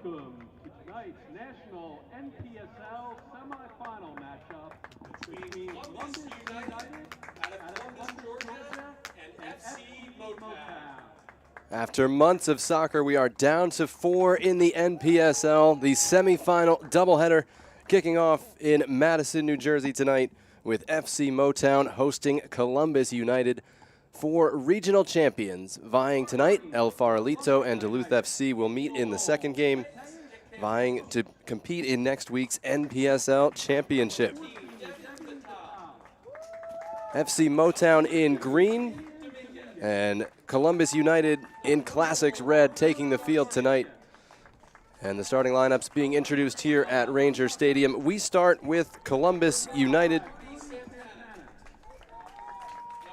Welcome to tonight's National NPSL Semifinal matchup between Columbus United out of Columbus, Georgia, and FC Motown. After months of soccer, we are down to 4 in the NPSL, the semifinal doubleheader kicking off in Madison, New Jersey tonight with FC Motown hosting Columbus United. 4 regional champions vying tonight. El Farolito and Duluth FC will meet in the second game, vying to compete in next week's NPSL championship. FC Motown in green and Columbus United in Classics red taking the field tonight. And the starting lineups being introduced here at Ranger Stadium. We start with Columbus United,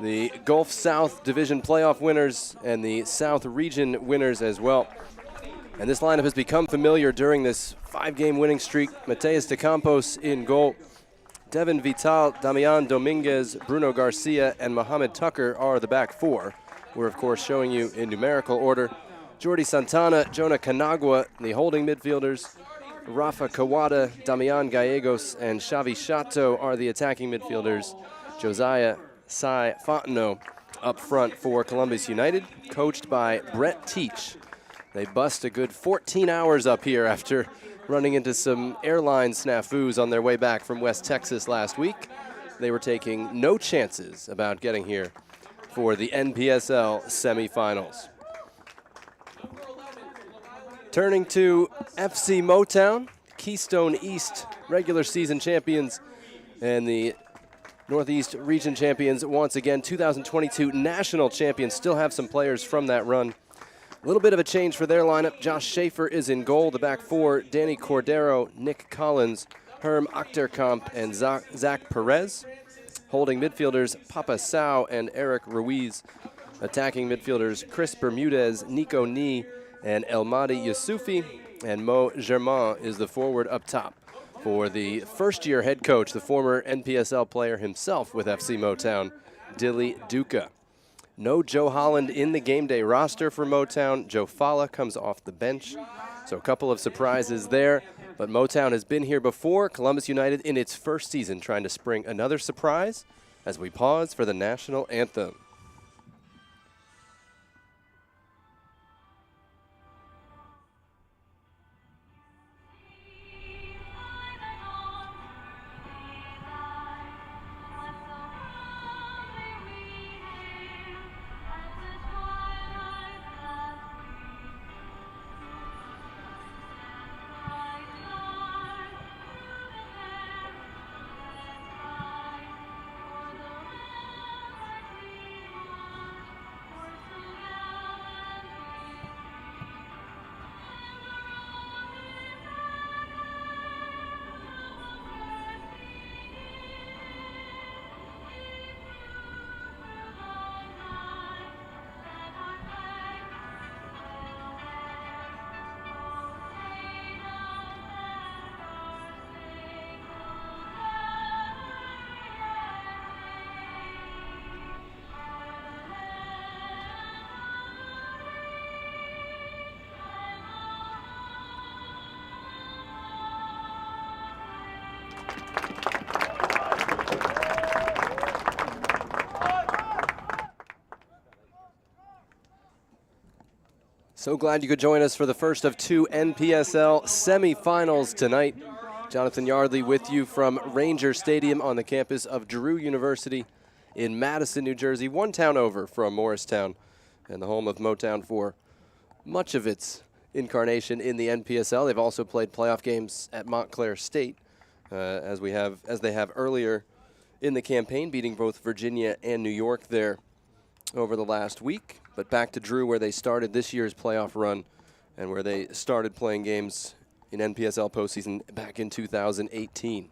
the Gulf South Division playoff winners and the South Region winners as well. And this lineup has become familiar during this 5-game winning streak. Mateus de Campos in goal. Devin Vital, Damian Dominguez, Bruno Garcia, and Mohamed Tucker are the back 4. We're, of course, showing you in numerical order. Jordi Santana, Jonah Kanagwa, the holding midfielders. Rafa Kawada, Damian Gallegos, and Xavi Chato are the attacking midfielders. Josiah Cy Fontenot up front for Columbus United, coached by Brett Teach. They bust a good 14 hours up here after running into some airline snafus on their way back from West Texas last week. They were taking no chances about getting here for the NPSL semifinals. Turning to FC Motown, Keystone East regular season champions and the Northeast Region champions once again. 2022 national champions still have some players from that run. A little bit of a change for their lineup. Josh Schaefer is in goal. The back 4, Danny Cordero, Nick Collins, Herm Achterkamp, and Zach Perez. Holding midfielders, Papa Sao and Eric Ruiz. Attacking midfielders, Chris Bermudez, Nico Nee, and Elmadi Yusufi. And Mo Germain is the forward up top for the first-year head coach, the former NPSL player himself with FC Motown, Dilly Duca. No Joe Holland in the game day roster for Motown. Joe Fala comes off the bench. So a couple of surprises there. But Motown has been here before. Columbus United in its first season trying to spring another surprise as we pause for the national anthem. So glad you could join us for the first of 2 NPSL semifinals tonight. Jonathan Yardley with you from Ranger Stadium on the campus of Drew University in Madison, New Jersey, one town over from Morristown, and the home of Motown for much of its incarnation in the NPSL. They've also played playoff games at Montclair State, as they have earlier in the campaign, beating both Virginia and New York there over the last week. But back to Drew, where they started this year's playoff run and where they started playing games in NPSL postseason back in 2018.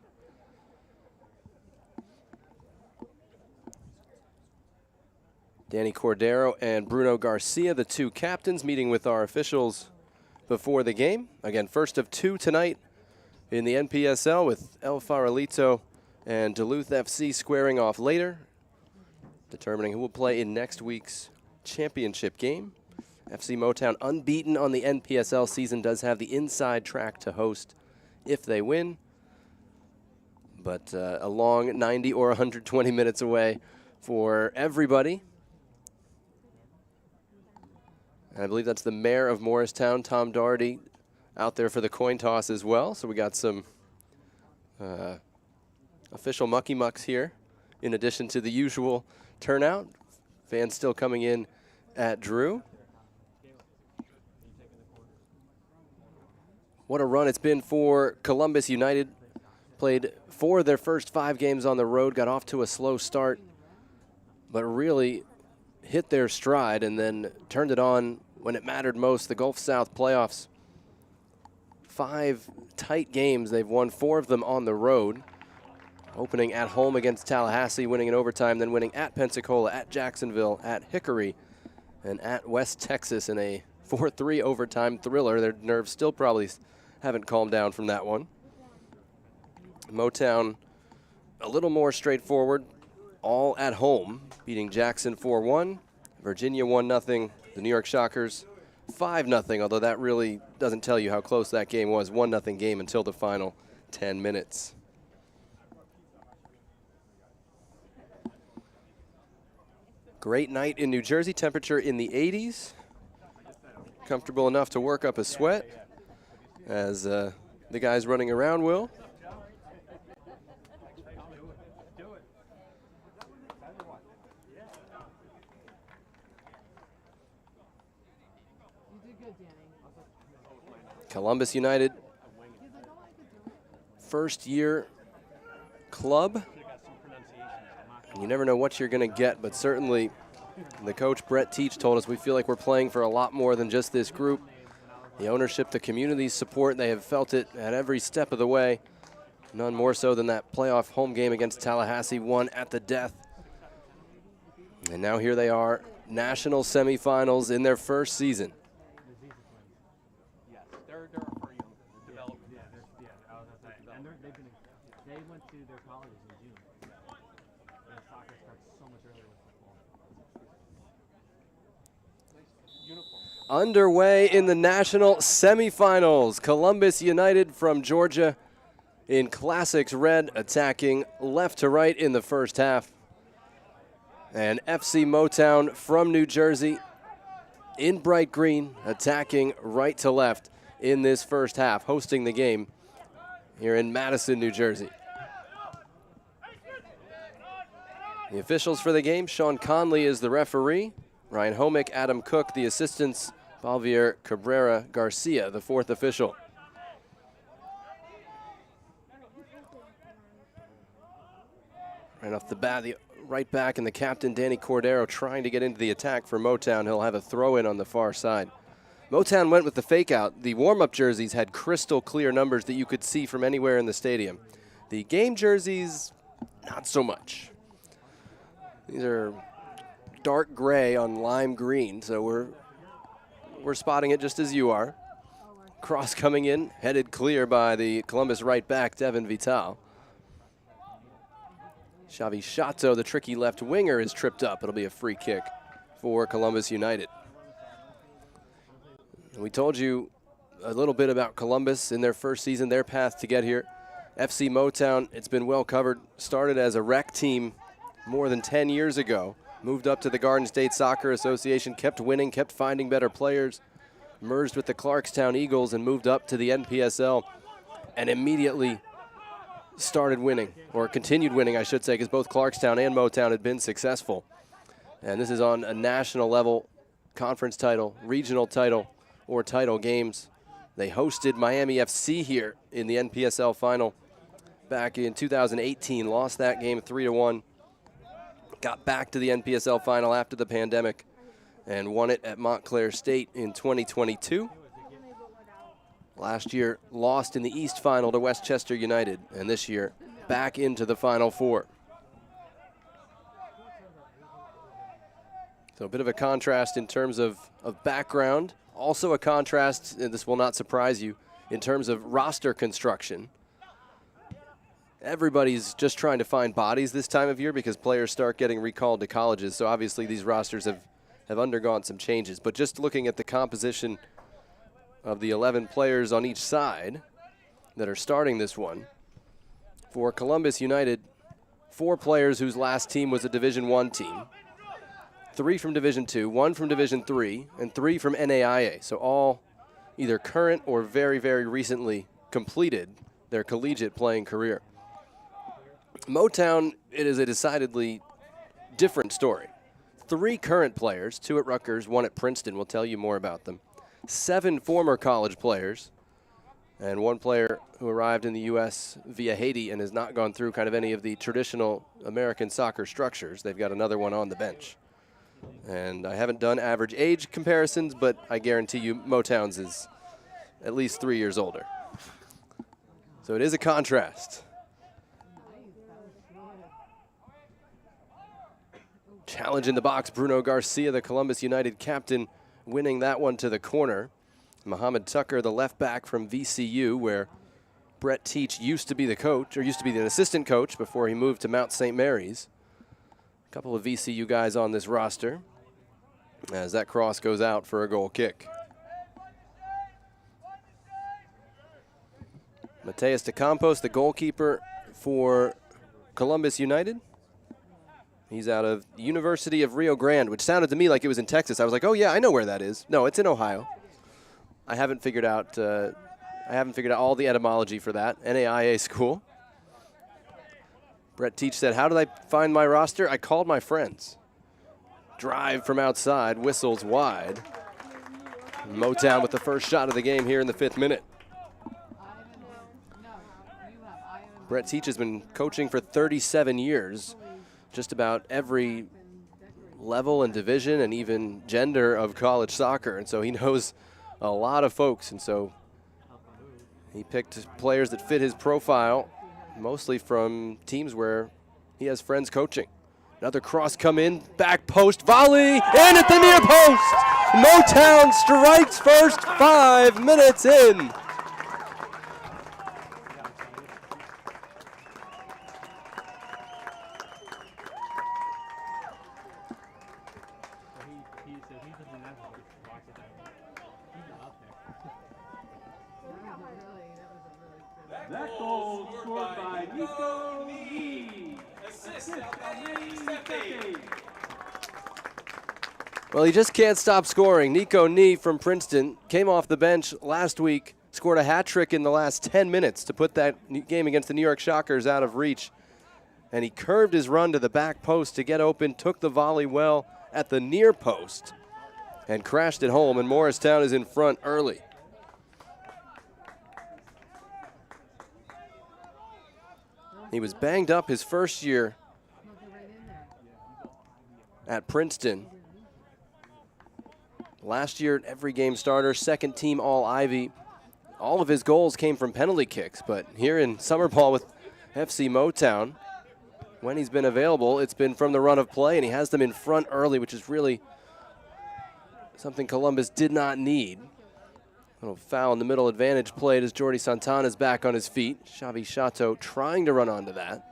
Danny Cordero and Bruno Garcia, the 2 captains, meeting with our officials before the game. Again, first of 2 tonight in the NPSL, with El Farolito and Duluth FC squaring off later, determining who will play in next week's championship game. FC Motown unbeaten on the NPSL season, does have the inside track to host if they win. But a long 90 or 120 minutes away for everybody. And I believe that's the mayor of Morristown, Tom Doherty, out there for the coin toss as well. So we got some official mucky mucks here, in addition to the usual turnout. Fans still coming in at Drew. What a run it's been for Columbus United. Played 4 of their first 5 games on the road, got off to a slow start, but really hit their stride and then turned it on when it mattered most, the Gulf South playoffs. 5 tight games. They've won 4 of them on the road, opening at home against Tallahassee, winning in overtime, then winning at Pensacola, at Jacksonville, at Hickory, and at West Texas in a 4-3 overtime thriller. Their nerves still probably haven't calmed down from that one. Motown a little more straightforward, all at home, beating Jackson 4-1, Virginia 1-0, the New York Shockers 5-0, although that really doesn't tell you how close that game was. 1-0 game until the final 10 minutes. Great night in New Jersey, temperature in the 80s. Comfortable enough to work up a sweat, as the guys running around will. Columbus United, first year club. You never know what you're going to get, but certainly the coach, Brett Teach, told us we feel like we're playing for a lot more than just this group. The ownership, the community's support, they have felt it at every step of the way. None more so than that playoff home game against Tallahassee, won at the death. And now here they are, national semifinals in their first season. They went to their colleges in June. And soccer starts so much earlier with football. Underway in the national semifinals. Columbus United from Georgia in Classics Red, attacking left to right in the first half. And FC Motown from New Jersey in bright green, attacking right to left in this first half, hosting the game here in Madison, New Jersey. The officials for the game, Sean Conley is the referee, Ryan Homick, Adam Cook, the assistants, Balvier Cabrera Garcia, the 4th official. Right off the bat, the right back and the captain, Danny Cordero, trying to get into the attack for Motown. He'll have a throw-in on the far side. Motown went with the fake-out. The warm-up jerseys had crystal clear numbers that you could see from anywhere in the stadium. The game jerseys, not so much. These are dark gray on lime green, so we're spotting it just as you are. Cross coming in, headed clear by the Columbus right back, Devin Vital. Xavi Chateau, the tricky left winger, is tripped up. It'll be a free kick for Columbus United. And we told you a little bit about Columbus in their first season, their path to get here. FC Motown, it's been well covered, started as a rec team more than 10 years ago, moved up to the Garden State Soccer Association, kept winning, kept finding better players, merged with the Clarkstown Eagles and moved up to the NPSL, and immediately started winning, or continued winning, I should say, because both Clarkstown and Motown had been successful. And this is on a national level, conference title, regional title, or title games. They hosted Miami FC here in the NPSL final back in 2018, lost that game 3-1. Got back to the NPSL final after the pandemic and won it at Montclair State in 2022. Last year, lost in the East Final to Westchester United, and this year, back into the Final Four. So a bit of a contrast in terms of background. Also a contrast, and this will not surprise you, in terms of roster construction. Everybody's just trying to find bodies this time of year because players start getting recalled to colleges. So obviously these rosters have have undergone some changes. But just looking at the composition of the 11 players on each side that are starting this one, for Columbus United, 4 players whose last team was a Division I team, 3 from Division II, 1 from Division III, and 3 from NAIA. So all either current or very, very recently completed their collegiate playing career. Motown, it is a decidedly different story. 3 current players, 2 at Rutgers, 1 at Princeton. We'll tell you more about them. 7 former college players, and 1 player who arrived in the U.S. via Haiti and has not gone through kind of any of the traditional American soccer structures. They've got another one on the bench. And I haven't done average age comparisons, but I guarantee you Motown's is at least 3 years older. So it is a contrast. Challenge in the box, Bruno Garcia, the Columbus United captain, winning that one to the corner. Mohamed Tucker, the left back from VCU, where Brett Teach used to be the coach, or used to be the assistant coach before he moved to Mount St. Mary's. A couple of VCU guys on this roster as that cross goes out for a goal kick. Mateus de Campos, the goalkeeper for Columbus United. He's out of the University of Rio Grande, which sounded to me like it was in Texas. I was like, oh yeah, I know where that is. No, it's in Ohio. I haven't figured out all the etymology for that. NAIA school. Brett Teach said, how did I find my roster? I called my friends. Drive from outside, whistles wide. Motown with the first shot of the game here in the 5th minute. Brett Teach has been coaching for 37 years. Just about every level and division and even gender of college soccer. And so he knows a lot of folks. And so he picked players that fit his profile, mostly from teams where he has friends coaching. Another cross come in, back post, volley, in at the near post. Motown strikes first, 5 minutes in. That goal scored by Nico Knee. Assist Steppe. Well, he just can't stop scoring. Nico Knee from Princeton came off the bench last week, scored a hat trick in the last 10 minutes to put that game against the New York Shockers out of reach. And he curved his run to the back post to get open, took the volley well at the near post, and crashed it home, and Morristown is in front early. He was banged up his first year at Princeton. Last year, every game starter, 2nd team All-Ivy. All of his goals came from penalty kicks, but here in summer ball with FC Motown, when he's been available, it's been from the run of play, and he has them in front early, which is really something Columbus did not need. Little foul in the middle, advantage played as Jordi Santana's back on his feet. Xavi Chateau trying to run onto that.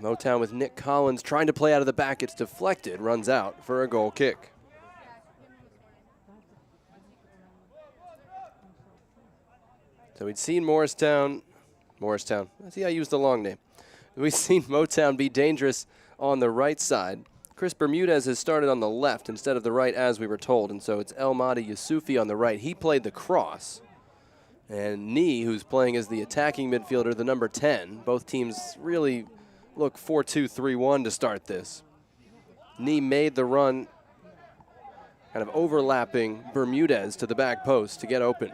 Motown with Nick Collins trying to play out of the back. It's deflected, runs out for a goal kick. So we'd seen Morristown, I see I used the long name. We've seen Motown be dangerous on the right side. Chris Bermudez has started on the left instead of the right, as we were told, and so it's El Mahdi Yusufi on the right. He played the cross. And Nee, who's playing as the attacking midfielder, the number 10. Both teams really look 4-2-3-1 to start this. Nee made the run, kind of overlapping Bermudez to the back post to get open.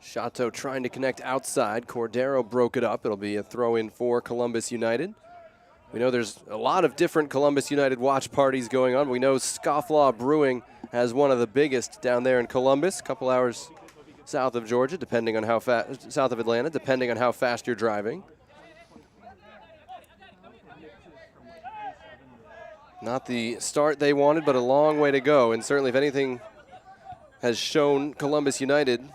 Chateau trying to connect outside. Cordero broke it up. It'll be a throw-in for Columbus United. We know there's a lot of different Columbus United watch parties going on. We know Scofflaw Brewing has one of the biggest down there in Columbus, a couple hours south of Georgia, depending on how fast, south of Atlanta, depending on how fast you're driving. Not the start they wanted, but a long way to go. And certainly, if anything has shown Columbus United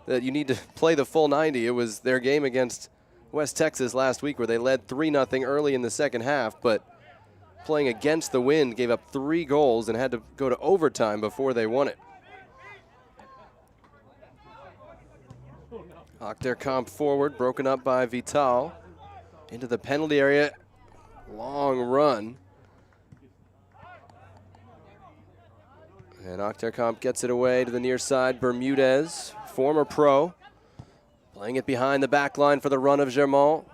that you need to play the full 90. It was their game against West Texas last week where they led 3-0 early in the second half, but playing against the wind gave up 3 goals and had to go to overtime before they won it. Achterkamp forward, broken up by Vital. Into the penalty area, long run. And Achterkamp gets it away to the near side. Bermudez, former pro, playing it behind the back line for the run of Germont.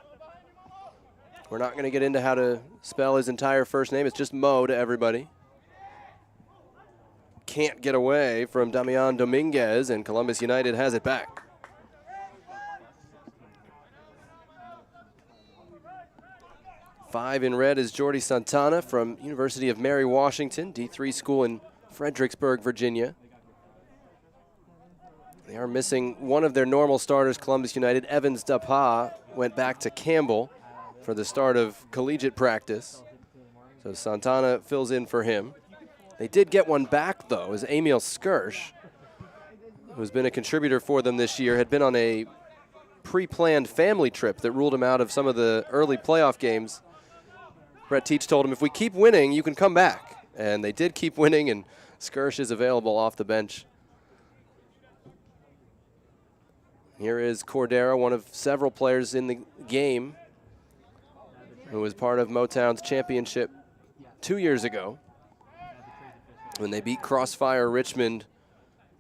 We're not going to get into how to spell his entire first name. It's just Mo to everybody. Can't get away from Damian Dominguez, and Columbus United has it back. Five in red is Jordi Santana from University of Mary Washington, D3 school in Fredericksburg, Virginia. They are missing one of their normal starters, Columbus United. Evans Dapa went back to Campbell for the start of collegiate practice. So Santana fills in for him. They did get one back, though, as Emil Skirsch, who's been a contributor for them this year, had been on a pre-planned family trip that ruled him out of some of the early playoff games. Brett Teach told him, if we keep winning, you can come back. And they did keep winning, and Skirsch is available off the bench. Here is Cordero, one of several players in the game who was part of Motown's championship 2 years ago when they beat Crossfire Richmond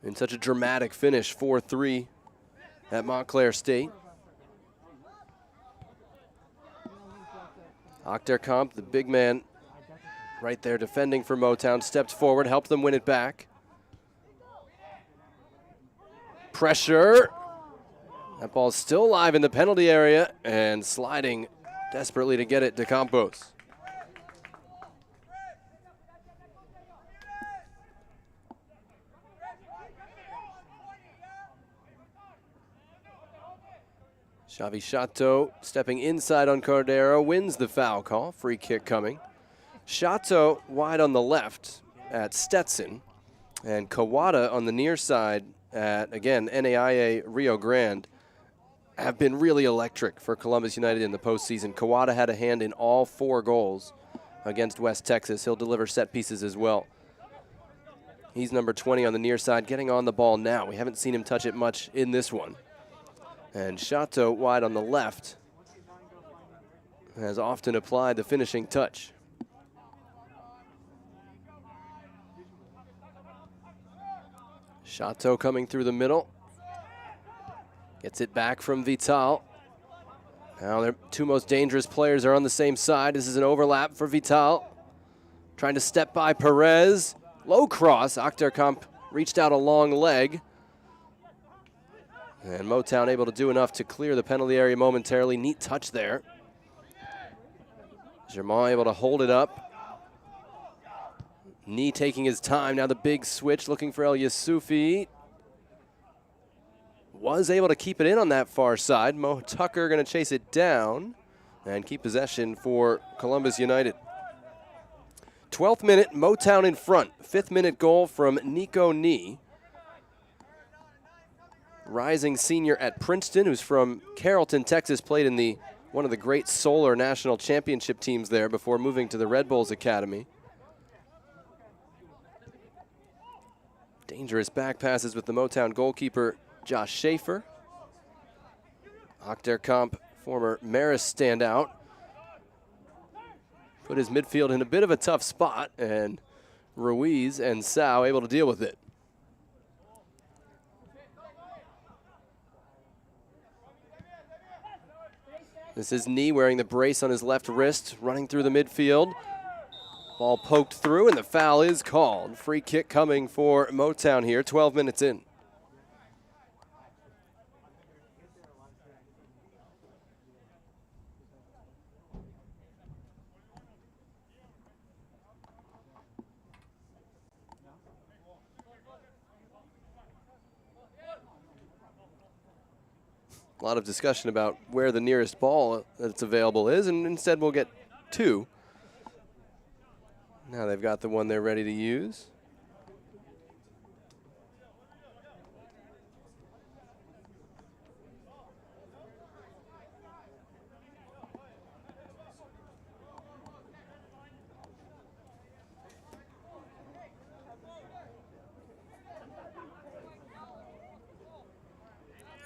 in such a dramatic finish, 4-3 at Montclair State. Achterkamp, the big man right there defending for Motown, stepped forward, helped them win it back. Pressure. That ball's still alive in the penalty area and sliding desperately to get it to Campos. Xavi Chateau stepping inside on Cordero, wins the foul call. Free kick coming. Chateau wide on the left at Stetson, and Kawada on the near side at, again, NAIA Rio Grande have been really electric for Columbus United in the postseason. Kawada had a hand in all 4 goals against West Texas. He'll deliver set pieces as well. He's number 20 on the near side, getting on the ball now. We haven't seen him touch it much in this one. And Chateau wide on the left has often applied the finishing touch. Chateau coming through the middle. Gets it back from Vital. Now their 2 most dangerous players are on the same side. This is an overlap for Vital. Trying to step by Perez. Low cross. Achterkamp reached out a long leg. And Motown able to do enough to clear the penalty area momentarily. Neat touch there. Germont able to hold it up. Knee taking his time. Now the big switch, looking for El Yusufi. Was able to keep it in on that far side. Mo Tucker going to chase it down and keep possession for Columbus United. 12th minute, Motown in front. 5th minute goal from Nico Nee. Rising senior at Princeton, who's from Carrollton, Texas, played in one of the great Solar National Championship teams there before moving to the Red Bulls Academy. Dangerous back passes with the Motown goalkeeper, Josh Schaefer. Achterkamp, former Marist standout, put his midfield in a bit of a tough spot, and Ruiz and Sao able to deal with it. This is Nee wearing the brace on his left wrist, running through the midfield. Ball poked through, and the foul is called. Free kick coming for Motown here, 12 minutes in. A lot of discussion about where the nearest ball that's available is, and instead we'll get 2. Now they've got the one they're ready to use.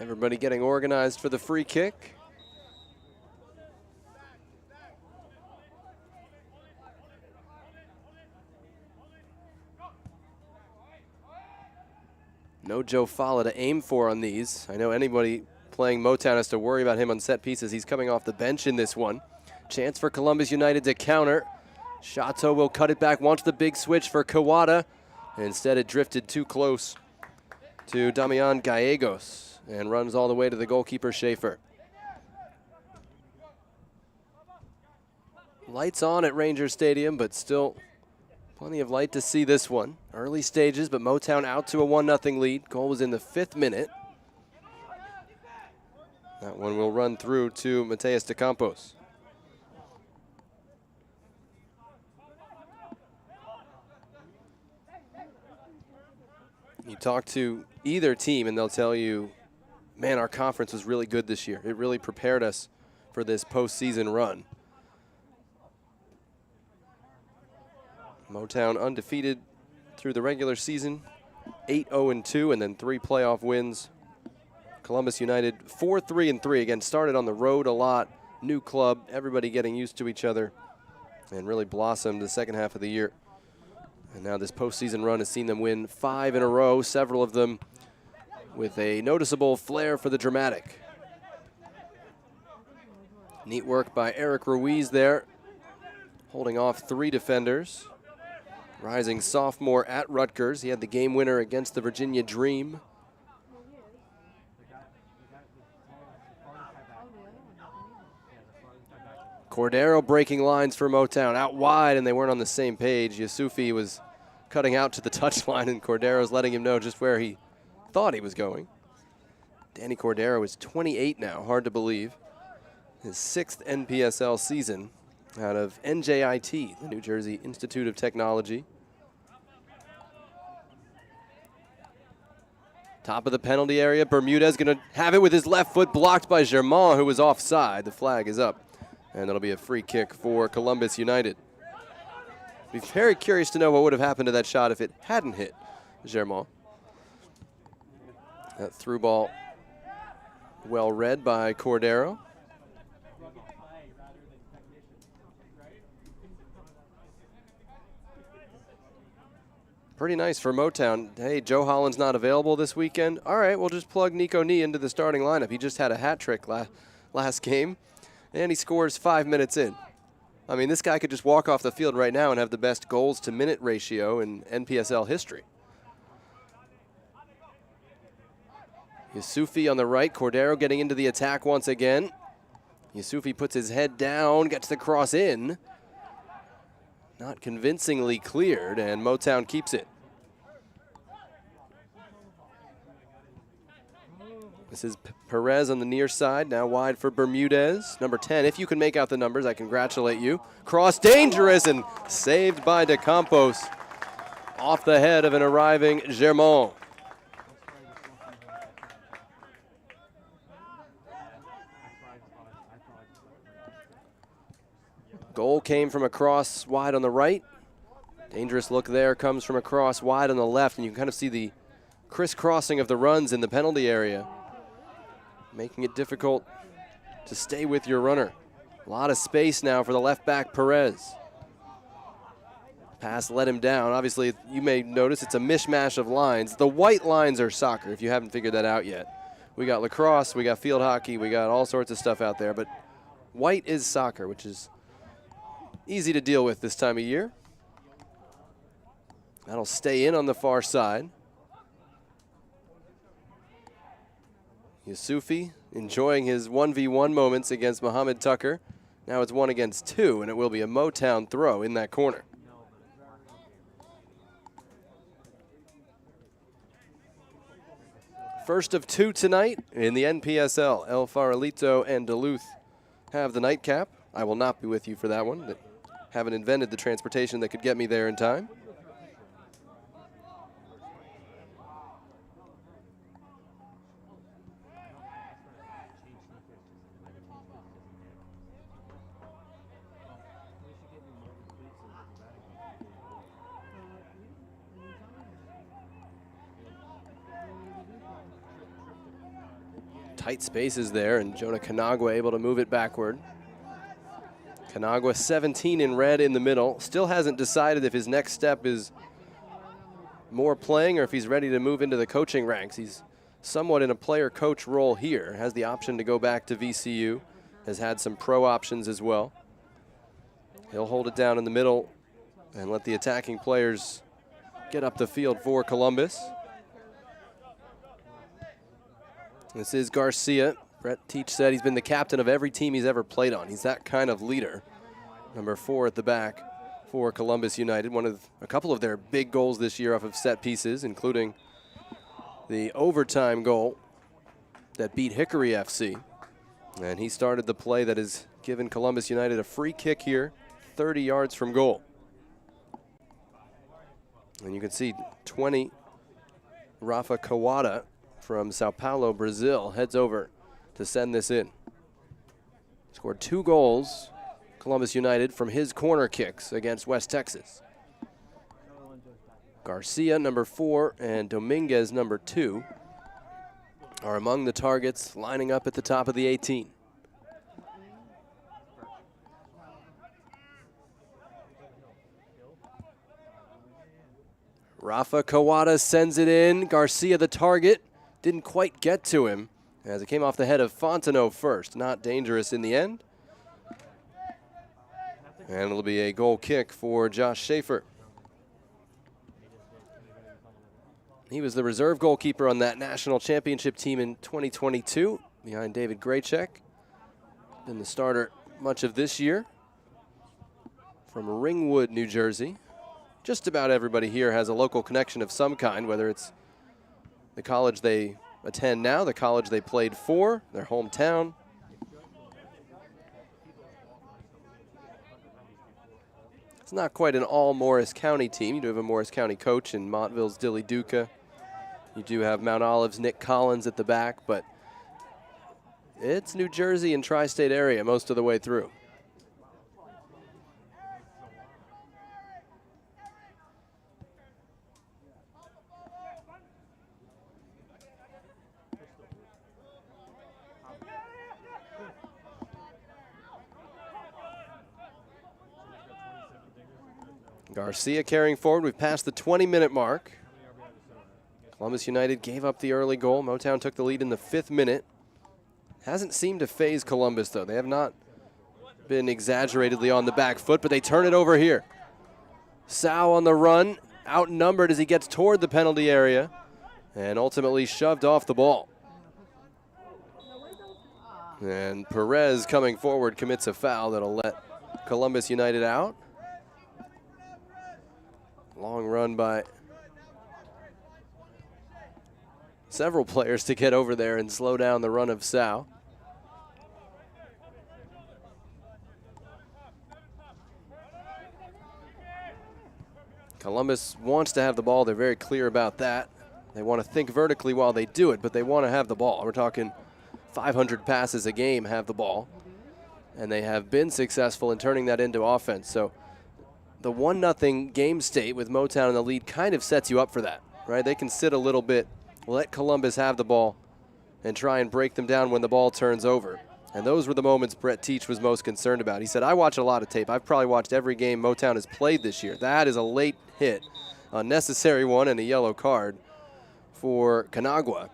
Everybody getting organized for the free kick. No Joe Fala to aim for on these. I know anybody playing Motown has to worry about him on set pieces. He's coming off the bench in this one. Chance for Columbus United to counter. Chateau will cut it back, wants the big switch for Kawada. Instead it drifted too close to Damian Gallegos and runs all the way to the goalkeeper Schaefer. Lights on at Rangers Stadium, but still plenty of light to see this one. Early stages, but Motown out to a 1-0 lead. Goal was in the 5th minute. That one will run through to Mateus de Campos. You talk to either team and they'll tell you, man, our conference was really good this year. It really prepared us for this postseason run. Motown undefeated through the regular season, 8-0-2, and then 3 playoff wins. Columbus United 4-3-3. Again, started on the road a lot. New club, everybody getting used to each other, and really blossomed the second half of the year. And now this postseason run has seen them win 5 in a row, several of them with a noticeable flair for the dramatic. Neat work by Eric Ruiz there, holding off 3 defenders. Rising sophomore at Rutgers. He had the game winner against the Virginia Dream. Cordero breaking lines for Motown. Out wide, and they weren't on the same page. Yusufi was cutting out to the touchline, and Cordero's letting him know just where he thought he was going. Danny Cordero is 28 now, hard to believe. His 6th NPSL season out of NJIT, the New Jersey Institute of Technology. Top of the penalty area, Bermudez going to have it with his left foot, blocked by Germain, who was offside. The flag is up, and it'll be a free kick for Columbus United. Be very curious to know what would have happened to that shot if it hadn't hit Germain. That through ball well read by Cordero. Pretty nice for Motown. Hey, Joe Holland's not available this weekend. All right, we'll just plug Nico Nee into the starting lineup. He just had a hat trick last game, and he scores 5 minutes in. I mean, this guy could just walk off the field right now and have the best goals to minute ratio in NPSL history. Yusufi on the right, Cordero getting into the attack once again. Yusufi puts his head down, gets the cross in. Not convincingly cleared, and Motown keeps it. This is Perez on the near side, now wide for Bermudez. Number 10, if you can make out the numbers, I congratulate you. Cross dangerous and saved by De Campos. Off the head of an arriving Germain. Goal came from a cross wide on the right. Dangerous look there comes from a cross wide on the left, and you can kind of see the crisscrossing of the runs in the penalty area, making it difficult to stay with your runner. A lot of space now for the left back, Perez. Pass let him down. Obviously, you may notice it's a mishmash of lines. The white lines are soccer, if you haven't figured that out yet. We got lacrosse, we got field hockey, we got all sorts of stuff out there, but white is soccer, which is easy to deal with this time of year. That'll stay in on the far side. Yusufi enjoying his 1v1 moments against Mohamed Tucker. Now it's 1 against 2, and it will be a Motown throw in that corner. First of 2 tonight in the NPSL. El Farolito and Duluth have the nightcap. I will not be with you for that one. Haven't invented the transportation that could get me there in time. Tight spaces there, and Jonah Kanagwa able to move it backward. Kanagwa 17 in red in the middle. Still hasn't decided if his next step is more playing or if he's ready to move into the coaching ranks. He's somewhat in a player-coach role here. Has the option to go back to VCU. Has had some pro options as well. He'll hold it down in the middle and let the attacking players get up the field for Columbus. This is Garcia. Brett Teach said he's been the captain of every team he's ever played on. He's that kind of leader. Number 4 at the back for Columbus United. A couple of their big goals this year off of set pieces, including the overtime goal that beat Hickory FC. And he started the play that has given Columbus United a free kick here, 30 yards from goal. And you can see 20, Rafa Kawada from Sao Paulo, Brazil, heads over to send this in. Scored 2 goals, Columbus United, from his corner kicks against West Texas. Garcia, number 4, and Dominguez, number 2, are among the targets lining up at the top of the 18. Rafa Kawada sends it in. Garcia, the target, didn't quite get to him as it came off the head of Fontenot first. Not dangerous in the end. And it'll be a goal kick for Josh Schaefer. He was the reserve goalkeeper on that national championship team in 2022 behind David Graycheck. Been the starter much of this year from Ringwood, New Jersey. Just about everybody here has a local connection of some kind, whether it's the college they attend now, the college they played for, their hometown. It's not quite an all Morris County team. You do have a Morris County coach in Montville's Dilly Duca. You do have Mount Olive's Nick Collins at the back, but it's New Jersey and tri-state area most of the way through. Garcia carrying forward. We've passed the 20-minute mark. Columbus United gave up the early goal. Motown took the lead in the 5th minute. Hasn't seemed to phase Columbus, though. They have not been exaggeratedly on the back foot, but they turn it over here. Sao on the run, outnumbered as he gets toward the penalty area, and ultimately shoved off the ball. And Perez coming forward commits a foul that'll let Columbus United out. Long run by several players to get over there and slow down the run of Sao. Columbus wants to have the ball. They're very clear about that. They want to think vertically while they do it, but they want to have the ball. We're talking 500 passes a game have the ball, and they have been successful in turning that into offense. So the 1-0 game state with Motown in the lead kind of sets you up for that, right? They can sit a little bit, let Columbus have the ball, and try and break them down when the ball turns over. And those were the moments Brett Teach was most concerned about. He said, I watch a lot of tape. I've probably watched every game Motown has played this year. That is a late hit, a necessary one, and a yellow card for Kanagwa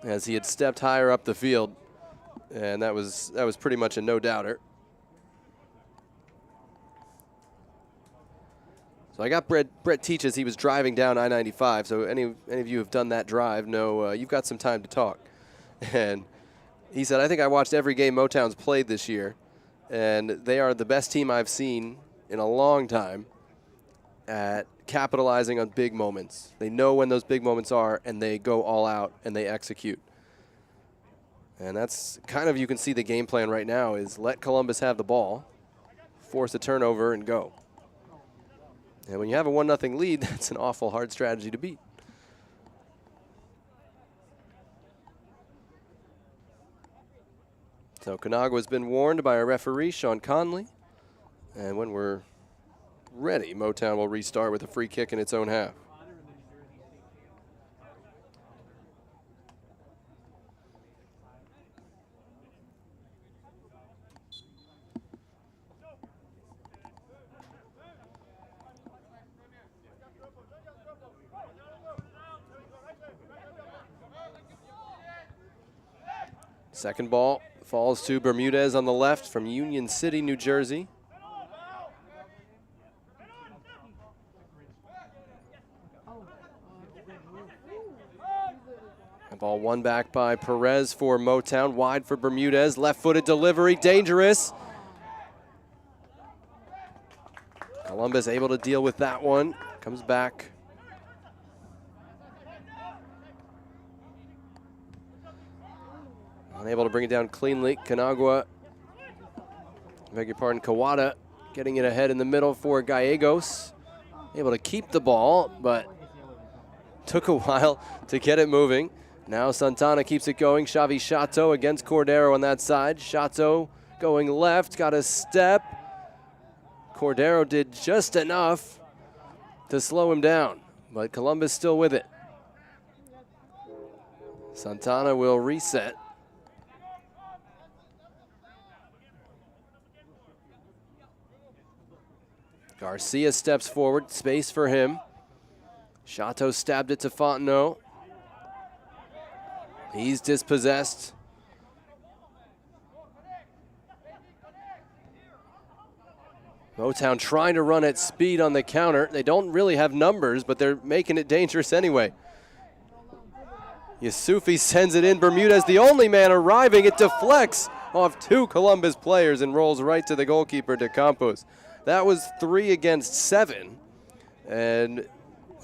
as he had stepped higher up the field. And that was pretty much a no-doubter. So I got Brett Teach as he was driving down I-95. So any of you who have done that drive know you've got some time to talk. And he said, I think I watched every game Motown's played this year, and they are the best team I've seen in a long time at capitalizing on big moments. They know when those big moments are, and they go all out, and they execute. And that's kind of, you can see the game plan right now is let Columbus have the ball, force a turnover, and go. And when you have a 1-0 lead, that's an awful hard strategy to beat. So Kanagwa's been warned by our referee, Sean Conley. And when we're ready, Motown will restart with a free kick in its own half. Second ball falls to Bermudez on the left from Union City, New Jersey. The ball won back by Perez for Motown, wide for Bermudez, left-footed delivery, dangerous. Columbus able to deal with that one, comes back. Unable to bring it down cleanly. Kawada getting it ahead in the middle for Gallegos. Able to keep the ball, but took a while to get it moving. Now Santana keeps it going. Xavi Chateau against Cordero on that side. Chateau going left, got a step. Cordero did just enough to slow him down, but Columbus still with it. Santana will reset. Garcia steps forward, space for him. Chateau stabbed it to Fontenot. He's dispossessed. Motown trying to run at speed on the counter. They don't really have numbers, but they're making it dangerous anyway. Yusufi sends it in. Bermudez, the only man arriving. It deflects off two Columbus players and rolls right to the goalkeeper, De Campos. That was 3 against 7. And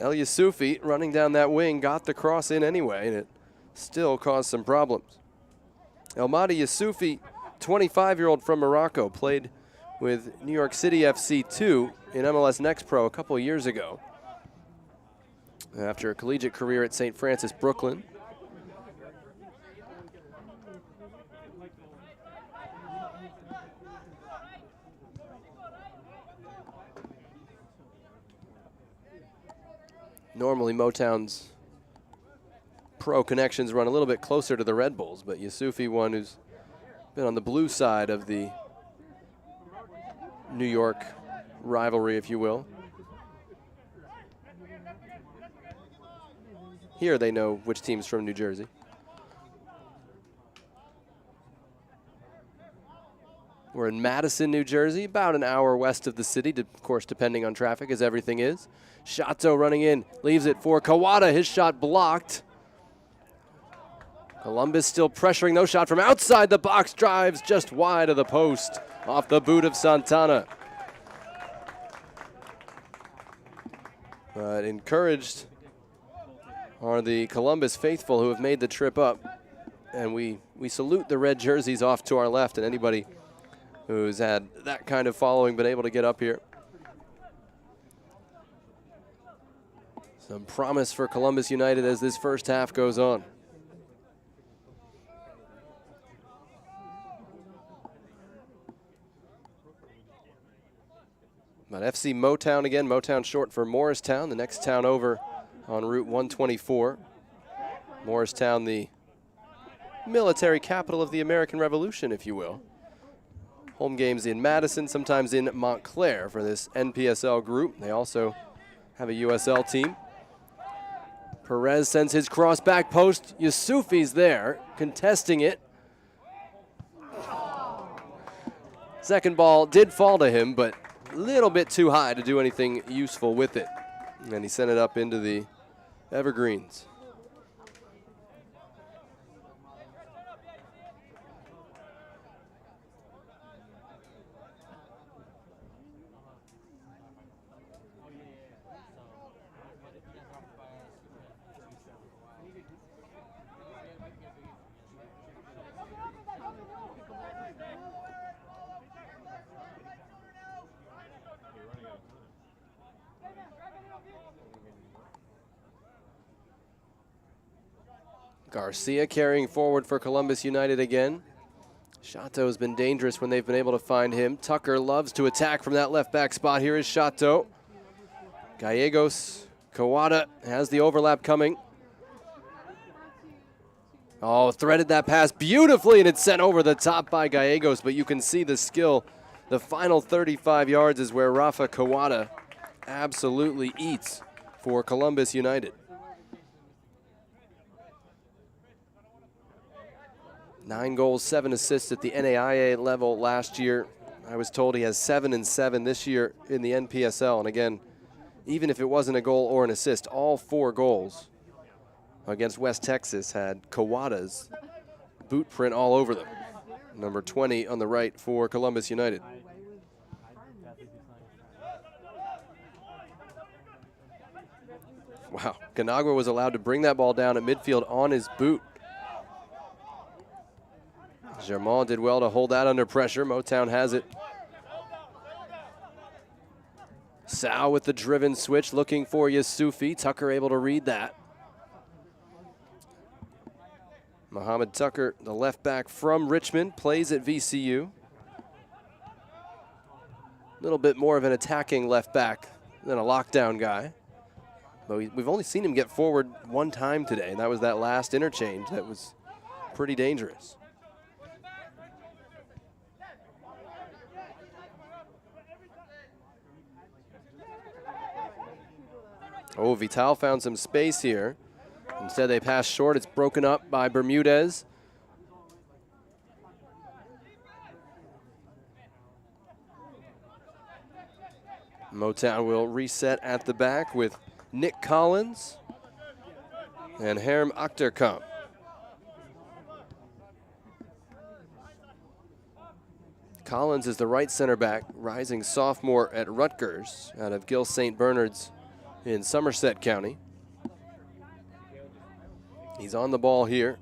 El Yusufi, running down that wing, got the cross in anyway, and it still caused some problems. El Mahdi Yusufi, 25-year-old from Morocco, played with New York City FC 2 in MLS Next Pro a couple years ago. After a collegiate career at St. Francis, Brooklyn. Normally Motown's pro connections run a little bit closer to the Red Bulls, but Yusufi, one who's been on the blue side of the New York rivalry, if you will. Here they know which team's from New Jersey. We're in Madison, New Jersey, about an hour west of the city, of course, depending on traffic, as everything is. Chateau running in, leaves it for Kawada. His shot blocked. Columbus still pressuring, no shot from outside the box, drives just wide of the post, off the boot of Santana. But encouraged are the Columbus faithful who have made the trip up. And we salute the red jerseys off to our left and anybody who's had that kind of following, been able to get up here. Some promise for Columbus United as this first half goes on. But FC Motown again, Motown short for Morristown, the next town over on Route 124. Morristown, the military capital of the American Revolution, if you will. Home games in Madison, sometimes in Montclair for this NPSL group. They also have a USL team. Perez sends his cross back post. Yusufi's there, contesting it. Second ball did fall to him, but a little bit too high to do anything useful with it. And he sent it up into the evergreens. Garcia carrying forward for Columbus United again. Chateau's been dangerous when they've been able to find him. Tucker loves to attack from that left back spot. Here is Chateau. Gallegos, Kawada has the overlap coming. Oh, threaded that pass beautifully, and it's sent over the top by Gallegos, but you can see the skill. The final 35 yards is where Rafa Kawada absolutely eats for Columbus United. 9 goals, 7 assists at the NAIA level last year. I was told he has 7 and 7 this year in the NPSL. And again, even if it wasn't a goal or an assist, all 4 goals against West Texas had Kawada's boot print all over them. Number 20 on the right for Columbus United. Wow, Ganagwa was allowed to bring that ball down at midfield on his boot. Germont did well to hold that under pressure. Motown has it. Sal with the driven switch, looking for Yusufi. Tucker able to read that. Mohamed Tucker, the left back from Richmond, plays at VCU. A little bit more of an attacking left back than a lockdown guy. But we've only seen him get forward 1 time today, and that was that last interchange that was pretty dangerous. Oh, Vital found some space here. Instead, they pass short. It's broken up by Bermudez. Motown will reset at the back with Nick Collins and Herm Achterkamp. Collins is the right center back, rising sophomore at Rutgers out of Gill St. Bernard's in Somerset County. He's on the ball here.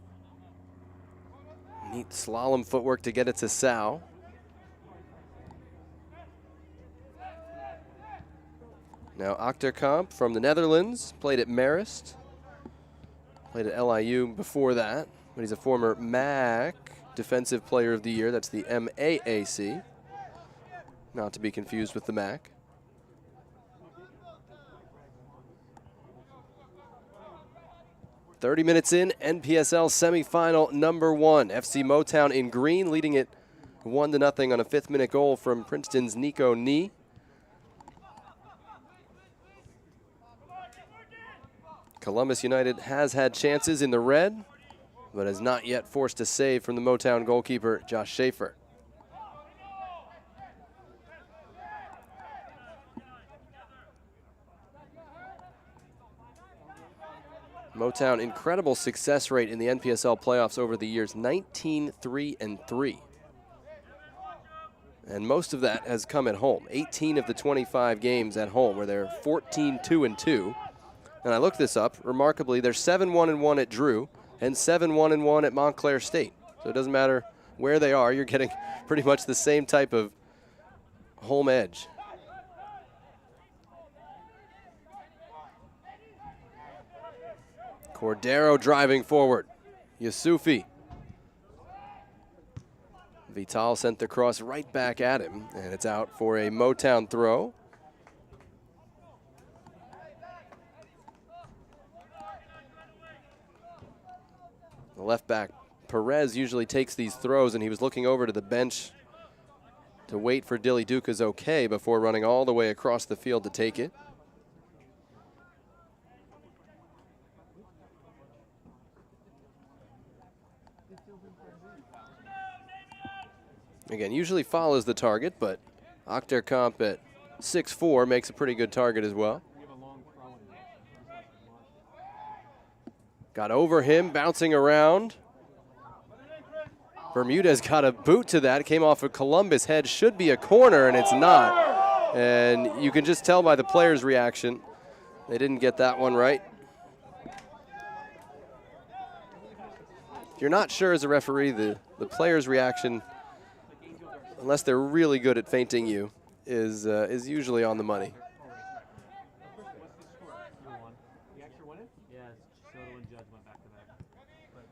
Neat slalom footwork to get it to Sal. Now Achterkamp from the Netherlands, played at Marist, played at LIU before that, but he's a former MAC Defensive Player of the Year. That's the MAAC, not to be confused with the MAC. "30 minutes in, NPSL semifinal number 1. FC Motown in green, leading it 1-0 on a 5th-minute goal from Princeton's Nico Nee. Columbus United has had chances in the red, but has not yet forced a save from the Motown goalkeeper, Josh Schaefer. Motown, incredible success rate in the NPSL playoffs over the years, 19-3-3. And most of that has come at home. 18 of the 25 games at home, where they're 14-2-2. And I looked this up. Remarkably, they're 7-1-1 at Drew and 7-1-1 at Montclair State. So it doesn't matter where they are, you're getting pretty much the same type of home edge. Cordero driving forward. Yusufi. Vital sent the cross right back at him, and it's out for a Motown throw. The left back, Perez, usually takes these throws, and he was looking over to the bench to wait for Dilly Duca's okay before running all the way across the field to take it. Again, usually follows the target, but Achterkamp at 6'4" makes a pretty good target as well. Got over him, bouncing around. Bermudez got a boot to that. It came off of Columbus' head. Should be a corner, and it's not. And you can just tell by the players' reaction, they didn't get that one right. If you're not sure as a referee, the players' reaction, unless they're really good at feinting you, is usually on the money.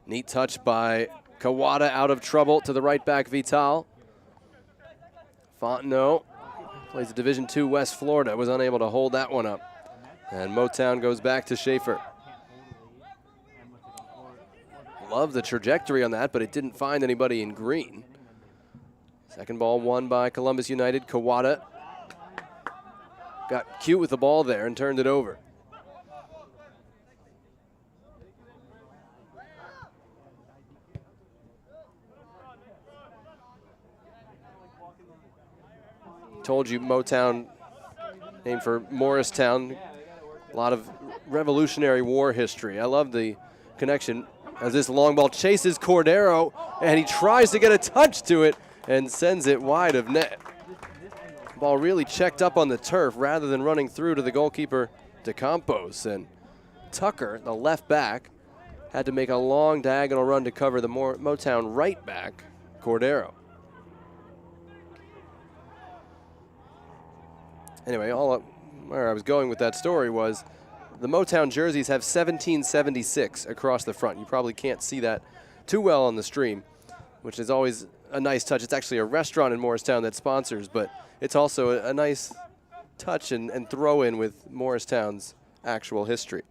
Neat touch by Kawada, out of trouble to the right back, Vital. Fontenot plays at Division II West Florida, was unable to hold that one up. And Motown goes back to Schaefer. Love the trajectory on that, but it didn't find anybody in green. Second ball won by Columbus United. Kawada got cute with the ball there and turned it over. told you Motown, named for Morristown, a lot of Revolutionary War history. I love the connection as this long ball chases Cordero, and he tries to get a touch to it and sends it wide of net. Ball really checked up on the turf rather than running through to the goalkeeper, DeCampos. And Tucker, the left back, had to make a long diagonal run to cover the Motown right back, Cordero. Anyway, where I was going with that story was the Motown jerseys have 1776 across the front. You probably can't see that too well on the stream, which is always a nice touch. It's actually a restaurant in Morristown that sponsors, but it's also a nice touch and throw in with Morristown's actual history.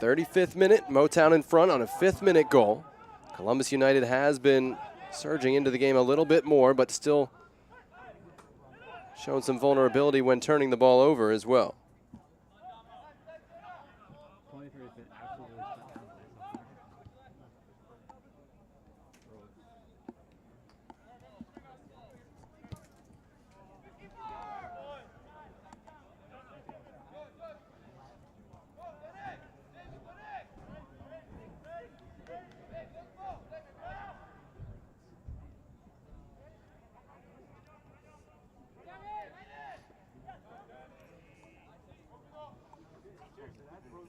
'35th minute, Motown in front on a 5th-minute goal. Columbus United has been surging into the game a little bit more, but still showing some vulnerability when turning the ball over as well.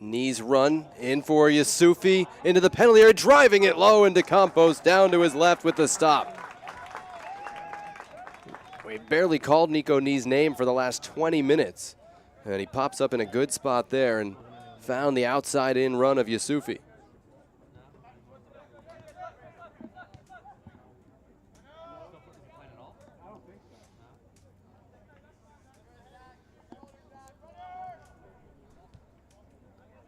Knees run in for Yusufi into the penalty area, driving it low, and DeCampos down to his left with the stop. We barely called Nico Knees' name for the last 20 minutes, and he pops up in a good spot there and found the outside-in run of Yusufi.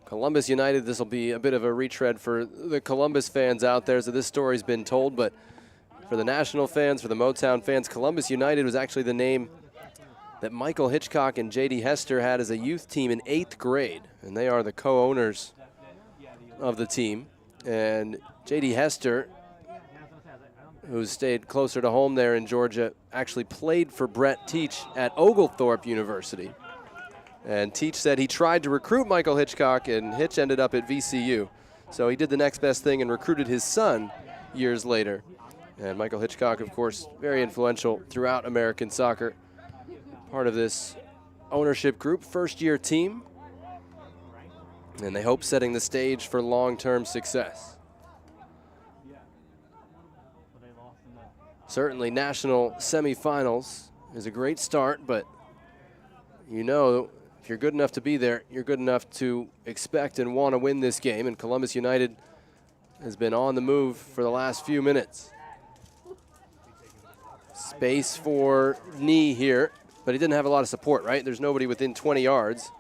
Columbus United, this will be a bit of a retread for the Columbus fans out there, so this story's been told, but for the national fans, for the Motown fans, Columbus United was actually the name that Michael Hitchcock and J.D. Hester had as a youth team in 8th grade, and they are the co-owners of the team. And J.D. Hester, who stayed closer to home there in Georgia, actually played for Brett Teach at Oglethorpe University. And Teach said he tried to recruit Michael Hitchcock, and Hitch ended up at VCU. So he did the next best thing and recruited his son years later. And Michael Hitchcock, of course, very influential throughout American soccer. Part of this ownership group, first-year team. And they hope setting the stage for long-term success. Certainly national semifinals is a great start, but you know, if you're good enough to be there, you're good enough to expect and want to win this game, and Columbus United has been on the move for the last few minutes. Space for Knee here, but he didn't have a lot of support, right? There's nobody within 20 yards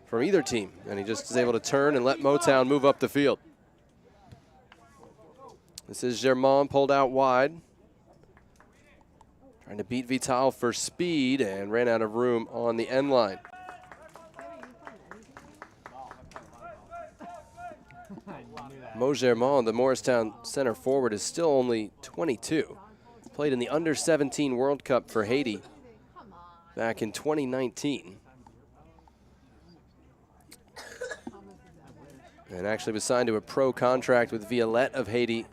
from either team, and he just is able to turn and let Motown move up the field. This is Germain pulled out wide. Trying to beat Vital for speed and ran out of room on the end line. Mo Germain, the Morristown center forward, is still only 22. Played in the Under-17 World Cup for Haiti back in 2019. And actually was signed to a pro contract with Violette of Haiti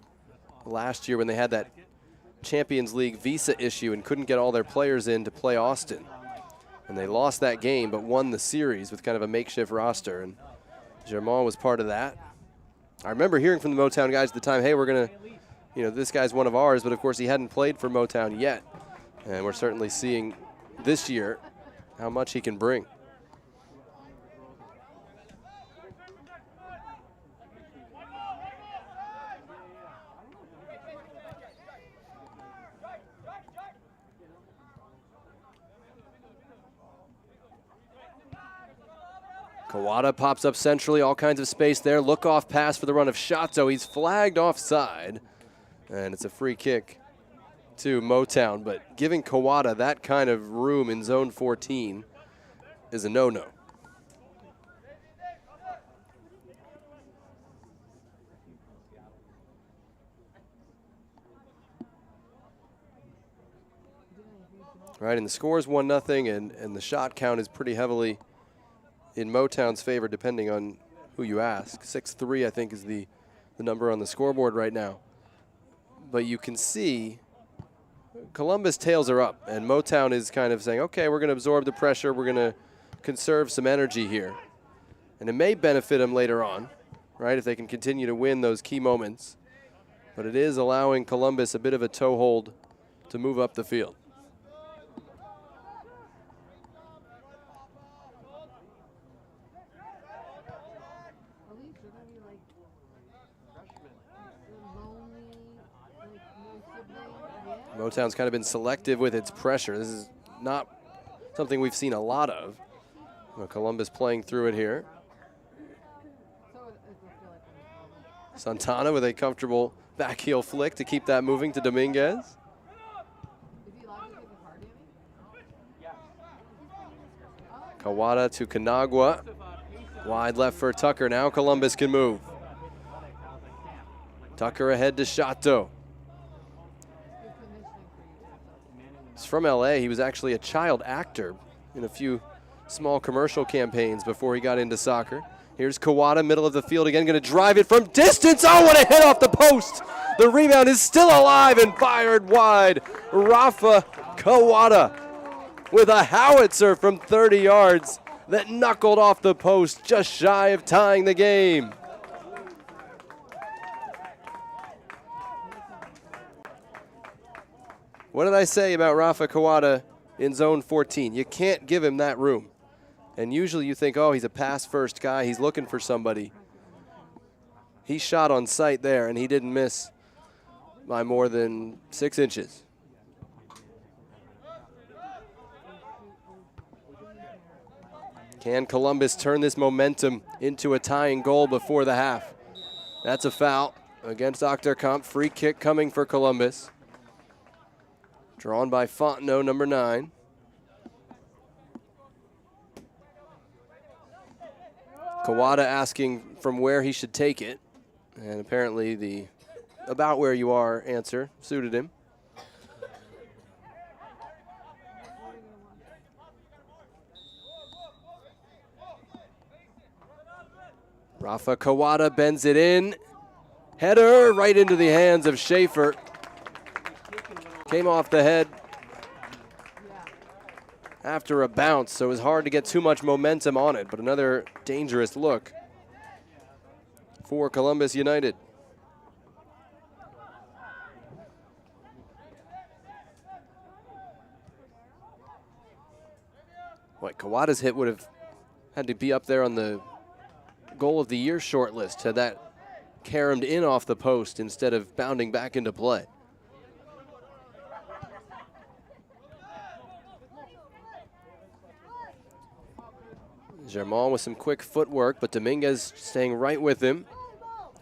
last year when they had that Champions League visa issue and couldn't get all their players in to play Austin. And they lost that game but won the series with kind of a makeshift roster. And Germain was part of that. I remember hearing from the Motown guys at the time, hey, we're going to, you know, this guy's one of ours, but of course he hadn't played for Motown yet. And we're certainly seeing this year how much he can bring. Kawada pops up centrally, all kinds of space there. Look off pass for the run of Shatto. He's flagged offside, and it's a free kick to Motown, but giving Kawada that kind of room in zone 14 is a no-no. Right, and the score is 1-0, and the shot count is pretty heavily in Motown's favor, depending on who you ask. 6-3, I think, is the number on the scoreboard right now. But you can see Columbus tails are up, and Motown is kind of saying, okay, we're going to absorb the pressure. We're going to conserve some energy here. And it may benefit them later on, right, if they can continue to win those key moments. But it is allowing Columbus a bit of a toehold to move up the field. Motown's kind of been selective with its pressure. This is not something we've seen a lot of. Well, Columbus playing through it here. Santana with a comfortable back heel flick to keep that moving to Dominguez. Kawada to Kanagwa. Wide left for Tucker. Now Columbus can move. Tucker ahead to Shato. He's from LA. He was actually a child actor in a few small commercial campaigns before he got into soccer. Here's Kawada, middle of the field again, going to drive it from distance. Oh, what a hit off the post. The rebound is still alive and fired wide. Rafa Kawada with a howitzer from 30 yards that knuckled off the post, just shy of tying the game. What did I say about Rafa Kawada in zone 14? You can't give him that room. And usually you think, oh, he's a pass-first guy. He's looking for somebody. He shot on sight there, and he didn't miss by more than 6 inches. Can Columbus turn this momentum into a tying goal before the half? That's a foul against Achterkamp. Free kick coming for Columbus. Drawn by Fontenot, number 9. Kawada asking from where he should take it. And apparently the about where you are answer suited him. Rafa Kawada bends it in. Header right into the hands of Schaefer. Came off the head after a bounce, so it was hard to get too much momentum on it, but another dangerous look for Columbus United. Kawada's hit would have had to be up there on the goal of the year shortlist had that caromed in off the post instead of bounding back into play. Germain with some quick footwork, but Dominguez staying right with him.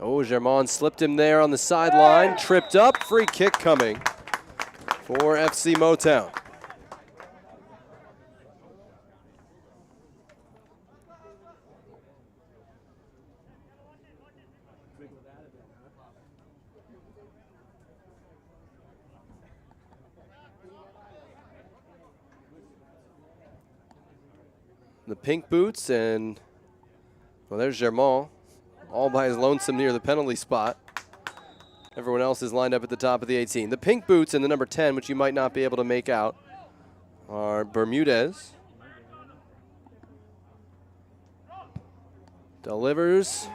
Oh, Germain slipped him there on the sideline, tripped up, free kick coming for FC Motown. The pink boots, and well, there's Germain, all by his lonesome near the penalty spot. Everyone else is lined up at the top of the 18. The pink boots and the number 10, which you might not be able to make out, are Bermudez. Delivers,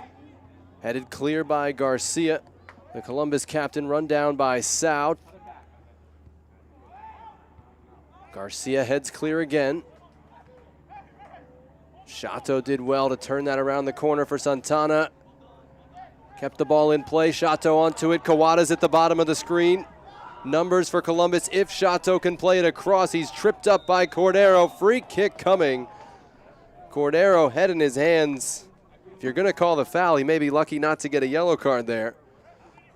headed clear by Garcia. The Columbus captain run down by Sao. Garcia heads clear again. Shato did well to turn that around the corner for Santana. Kept the ball in play. Shato onto it. Kawada's at the bottom of the screen. Numbers for Columbus if Shato can play it across. He's tripped up by Cordero. Free kick coming. Cordero head in his hands. If you're going to call the foul, he may be lucky not to get a yellow card there.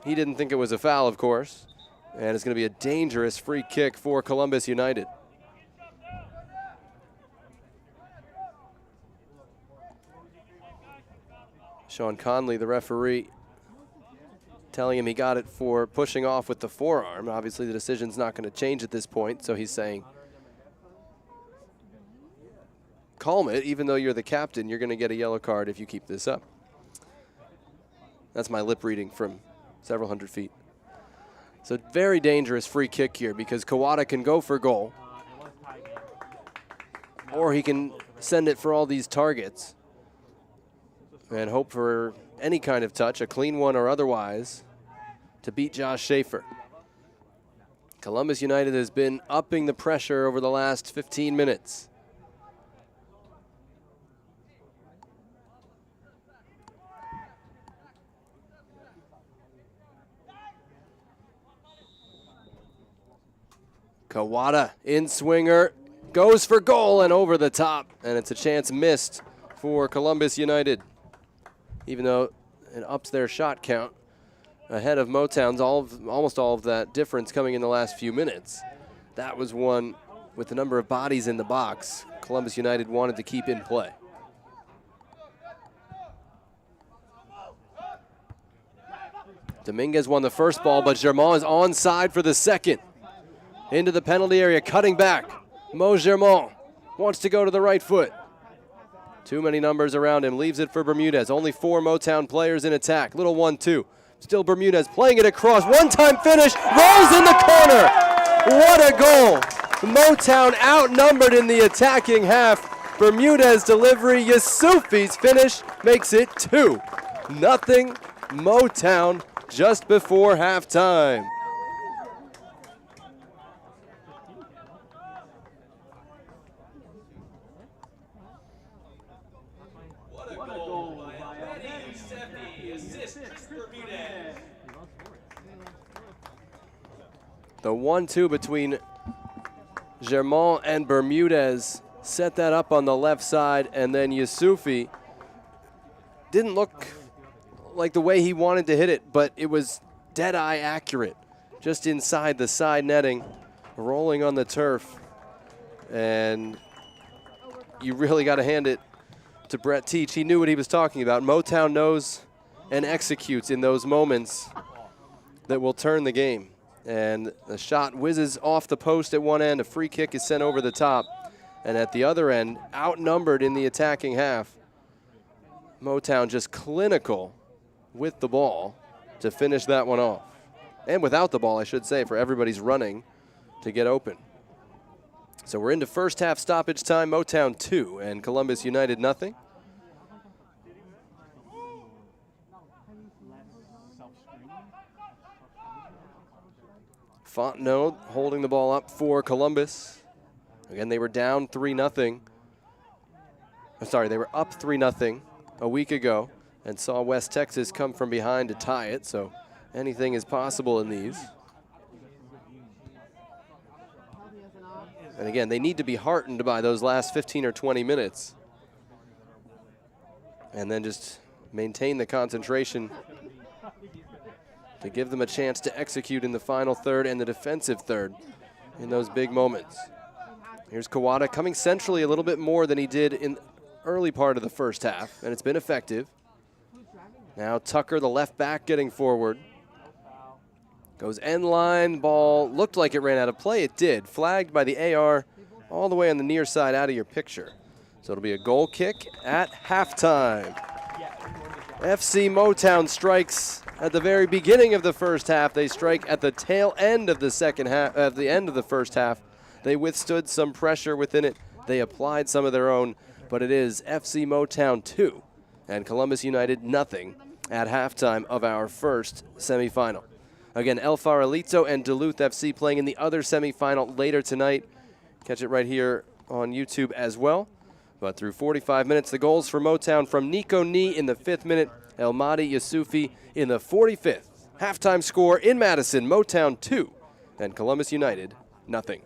He didn't think it was a foul, of course. And it's going to be a dangerous free kick for Columbus United. Sean Conley, the referee, telling him he got it for pushing off with the forearm. Obviously, the decision's not going to change at this point, so he's saying, calm it. Even though you're the captain, you're going to get a yellow card if you keep this up. That's my lip reading from several hundred feet. So very dangerous free kick here because Kawada can go for goal, or he can send it for all these targets and hope for any kind of touch, a clean one or otherwise, to beat Josh Schaefer. Columbus United has been upping the pressure over the last 15 minutes. Kawada in swinger, goes for goal and over the top, and it's a chance missed for Columbus United. Even though it ups their shot count ahead of Motown's, almost all of that difference coming in the last few minutes. That was one with the number of bodies in the box Columbus United wanted to keep in play. Dominguez won the first ball, but Germain is onside for the second. Into the penalty area, cutting back. Mo Germain wants to go to the right foot. Too many numbers around him, leaves it for Bermudez. Only 4 Motown players in attack. Little 1-2. Still Bermudez playing it across. One-time finish, rolls in the corner. What a goal. Motown outnumbered in the attacking half. Bermudez delivery, Yusufi's finish makes it 2-0 Motown just before halftime. The 1-2 between Germain and Bermudez set that up on the left side, and then Yusufi didn't look like the way he wanted to hit it, but it was dead-eye accurate, just inside the side netting, rolling on the turf. And you really got to hand it to Brett Teach. He knew what he was talking about. Motown knows and executes in those moments that will turn the game. And the shot whizzes off the post at one end. A free kick is sent over the top. And at the other end, outnumbered in the attacking half, Motown just clinical with the ball to finish that one off. And without the ball, I should say, for everybody's running to get open. So we're into first half stoppage time. Motown 2 and Columbus United nothing. Fontenot holding the ball up for Columbus. Again, they were down 3-0. I'm sorry, they were up 3-0 a week ago and saw West Texas come from behind to tie it, so anything is possible in these. And again, they need to be heartened by those last 15 or 20 minutes and then just maintain the concentration to give them a chance to execute in the final third and the defensive third in those big moments. Here's Kawada coming centrally a little bit more than he did in the early part of the first half, and it's been effective. Now Tucker, the left back, getting forward. Goes end line, ball looked like it ran out of play. It did. Flagged by the AR all the way on the near side out of your picture. So it'll be a goal kick at halftime. FC Motown strikes at the very beginning of the first half. They strike at the tail end of the second half, at the end of the first half. They withstood some pressure within it. They applied some of their own, but it is FC Motown 2 and Columbus United nothing at halftime of our first semifinal. Again, El Farolito and Duluth FC playing in the other semifinal later tonight. Catch it right here on YouTube as well. But through 45 minutes, the goals for Motown from Nico Nee in the 5th minute, El Mahdi Yusufi in the 45th. Halftime score in Madison, Motown 2 and Columbus United nothing.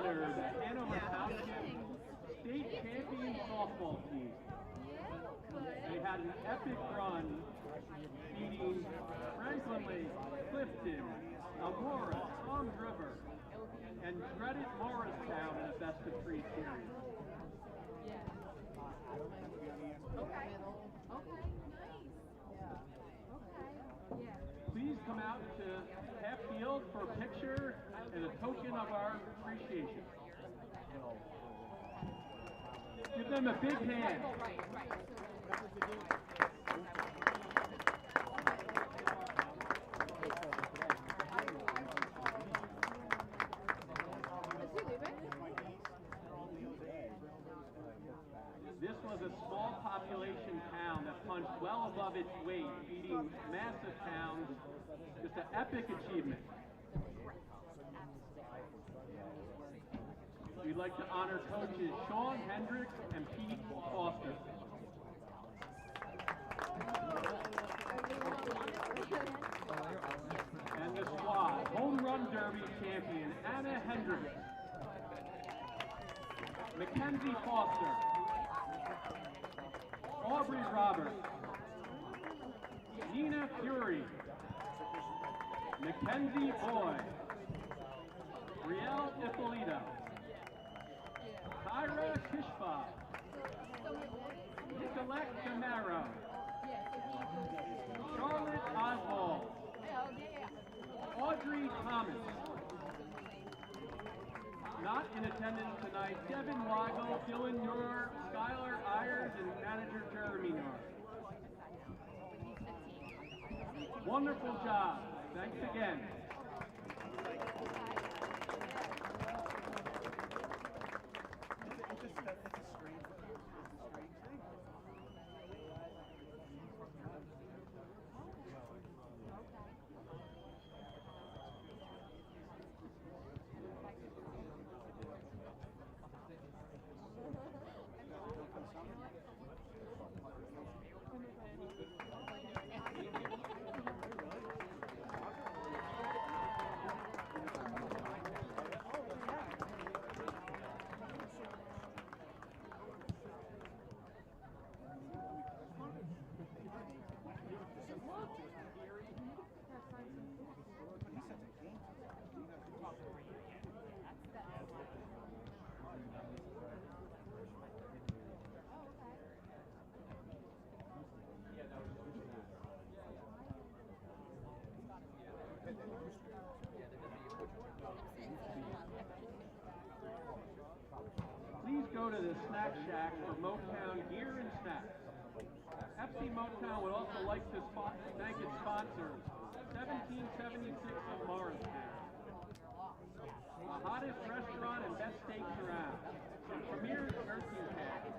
honor the Hanover Township State Champion Softball team. They had an epic run, beating Franklin Lake, Clifton, Elmora, Tom's River, and dreaded Morristown in the best of 3 series. Please come out to half field for a picture and a token of our appreciation. Give them a big hand. This was a small population town that punched well above its weight, beating massive towns. Just an epic achievement. We'd like to honor coaches Sean Hendricks and Pete Foster. And the squad, home run derby champion Anna Hendricks, Mackenzie Foster, Aubrey Roberts, Nina Fury, Mackenzie Boyd, Riel Ippolito, Tyra Kishba, Nicolette Camaro, Charlotte Oswald, Audrey Thomas. Not in attendance tonight, Devin Wago, Dylan Noor, Skylar Ayers, and manager Jeremy Noor. Wonderful job. Thanks again. Please go to the snack shack for Motown gear and snacks. FC Motown would also like to thank its sponsors, 1776 of Morristown, the hottest restaurant and best steaks around, and Premier's Nursing Care.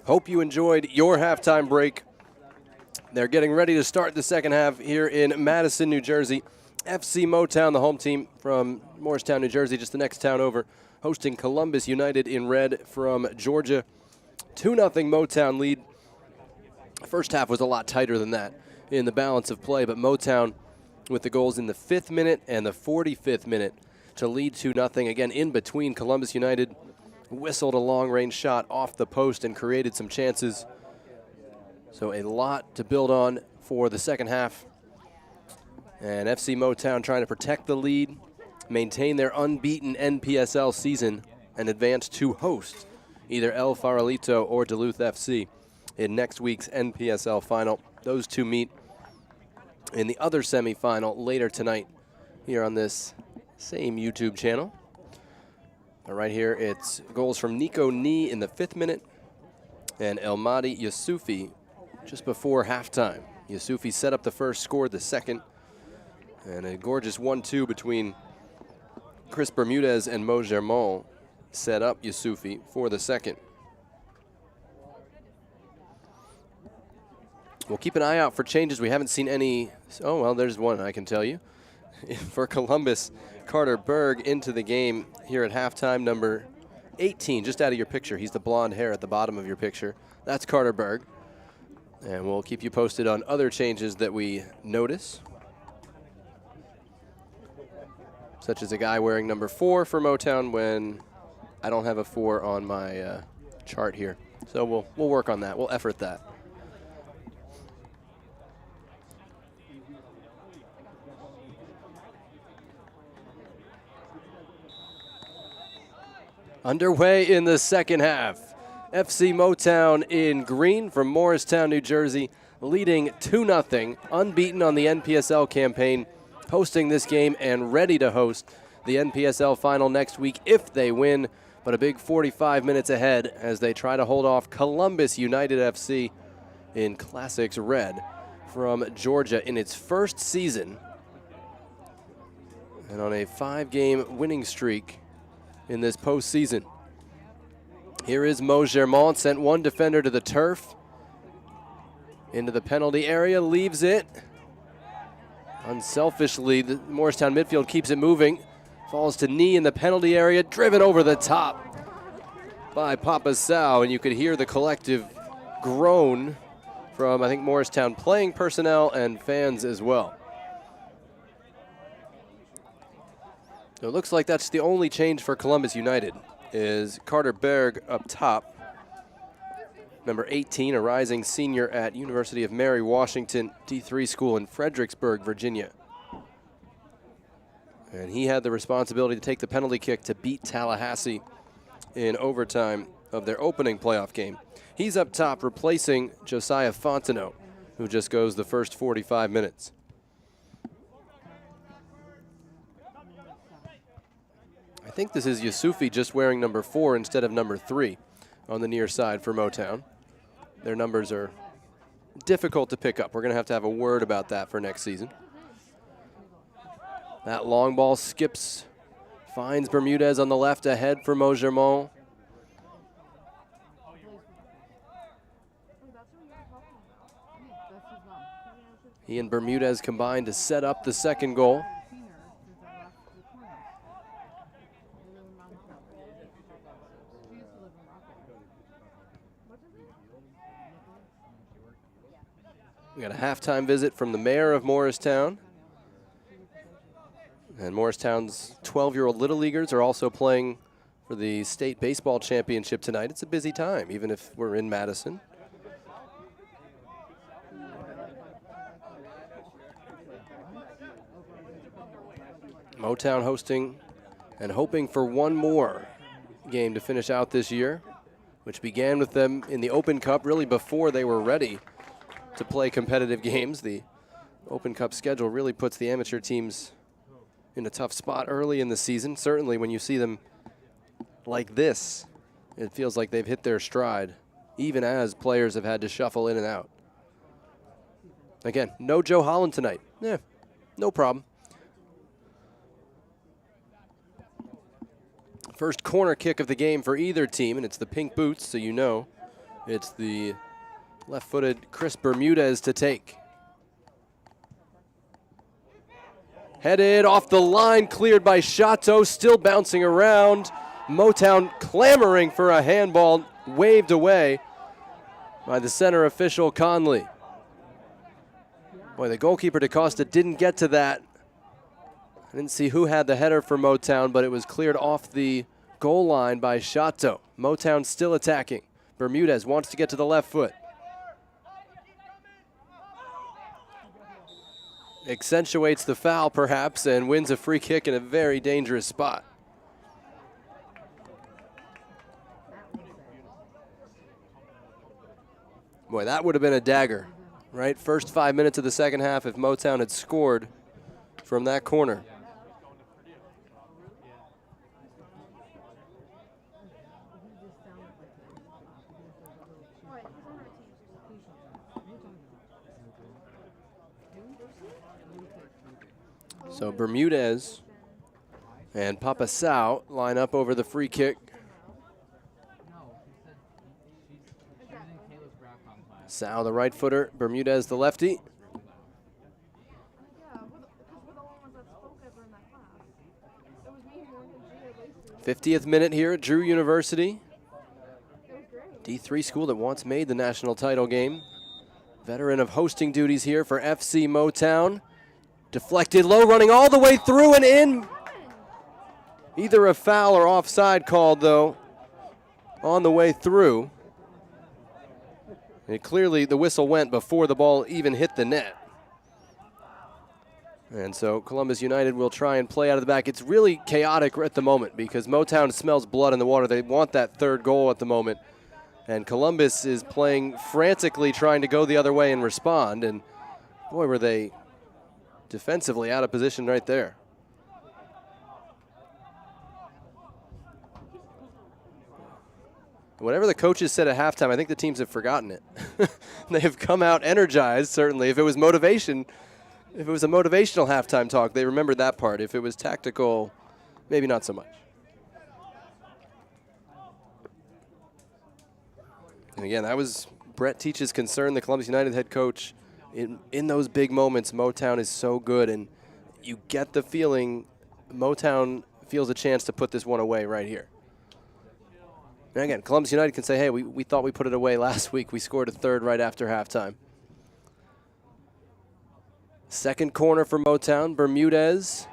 Hope you enjoyed your halftime break. They're getting ready to start the second half here in Madison, New Jersey. FC Motown, the home team from Morristown, New Jersey, just the next town over, hosting Columbus United in red from Georgia. 2-0 Motown lead. First half was a lot tighter than that in the balance of play, but Motown with the goals in the 5th minute and the 45th minute to lead 2-0. Again, in between, Columbus United whistled a long-range shot off the post and created some chances. So a lot to build on for the second half. And FC Motown trying to protect the lead, maintain their unbeaten NPSL season, and advance to host either El Farolito or Duluth FC in next week's NPSL final. Those two meet in the other semifinal later tonight here on this same YouTube channel. Right here, it's goals from Nico Nee in the 5th minute and Elmadi Yusufi just before halftime. Yusufi set up the first, scored the second, and a gorgeous 1-2 between Chris Bermudez and Mo Germont set up Yusufi for the second. We'll keep an eye out for changes. We haven't seen any. Oh, well, there's one, I can tell you. For Columbus, Carter Berg into the game here at halftime, number 18, just out of your picture. He's the blonde hair at the bottom of your picture. That's Carter Berg. And we'll keep you posted on other changes that we notice, such as a guy wearing number 4 for Motown when I don't have a 4 on my chart here. So we'll work on that. We'll effort that. Underway in the second half. FC Motown in green from Morristown, New Jersey, leading 2-0, unbeaten on the NPSL campaign, hosting this game and ready to host the NPSL final next week if they win, but a big 45 minutes ahead as they try to hold off Columbus United FC in Classics Red from Georgia in its first season and on a 5-game winning streak in this postseason. Here is Mo Germont, sent one defender to the turf. Into the penalty area, leaves it. Unselfishly, the Morristown midfield keeps it moving. Falls to knee in the penalty area, driven over the top by Papa Sao, and you could hear the collective groan from, I think, Morristown playing personnel and fans as well. So it looks like that's the only change for Columbus United, is Carter Berg up top. Number 18, a rising senior at University of Mary Washington D3 school in Fredericksburg, Virginia. And he had the responsibility to take the penalty kick to beat Tallahassee in overtime of their opening playoff game. He's up top replacing Josiah Fontenot, who just goes the first 45 minutes. I think this is Yusufi just wearing number 4 instead of number 3 on the near side for Motown. Their numbers are difficult to pick up. We're going to have a word about that for next season. That long ball skips, finds Bermudez on the left ahead for Mo Germont. He and Bermudez combined to set up the second goal. We got a halftime visit from the mayor of Morristown. And Morristown's 12-year-old Little Leaguers are also playing for the state baseball championship tonight. It's a busy time, even if we're in Madison. Motown hosting and hoping for one more game to finish out this year, which began with them in the Open Cup really before they were ready to play competitive games. The Open Cup schedule really puts the amateur teams in a tough spot early in the season. Certainly when you see them like this, it feels like they've hit their stride, even as players have had to shuffle in and out. Again, no Joe Holland tonight. No problem. First corner kick of the game for either team, and it's the pink boots, so you know it's the left-footed Chris Bermudez to take. Headed off the line, cleared by Chateau, still bouncing around. Motown clamoring for a handball, waved away by the center official, Conley. Boy, the goalkeeper DaCosta didn't get to that. I didn't see who had the header for Motown, but it was cleared off the goal line by Chateau. Motown still attacking. Bermudez wants to get to the left foot. Accentuates the foul, perhaps, and wins a free kick in a very dangerous spot. Boy, that would have been a dagger, right? First 5 minutes of the second half if Motown had scored from that corner. So Bermudez and Papa Sao line up over the free kick. Sao, the right footer, Bermudez, the lefty. 50th minute here at Drew University. D3 school that once made the national title game. Veteran of hosting duties here for FC Motown. Deflected low, running all the way through and in. Either a foul or offside called, though, on the way through. And clearly the whistle went before the ball even hit the net. And so Columbus United will try and play out of the back. It's really chaotic at the moment because Motown smells blood in the water. They want that third goal at the moment. And Columbus is playing frantically, trying to go the other way and respond. And boy, were they defensively out of position right there. Whatever the coaches said at halftime, I think the teams have forgotten it. They have come out energized, certainly. If it was motivation, if it was a motivational halftime talk, they remembered that part. If it was tactical, maybe not so much. And again, that was Brett Teach's concern, the Columbus United head coach. In those big moments, Motown is so good, and you get the feeling Motown feels a chance to put this one away right here. And again, Columbus United can say, hey, we thought we put it away last week. We scored a third right after halftime. Second corner for Motown, Bermudez.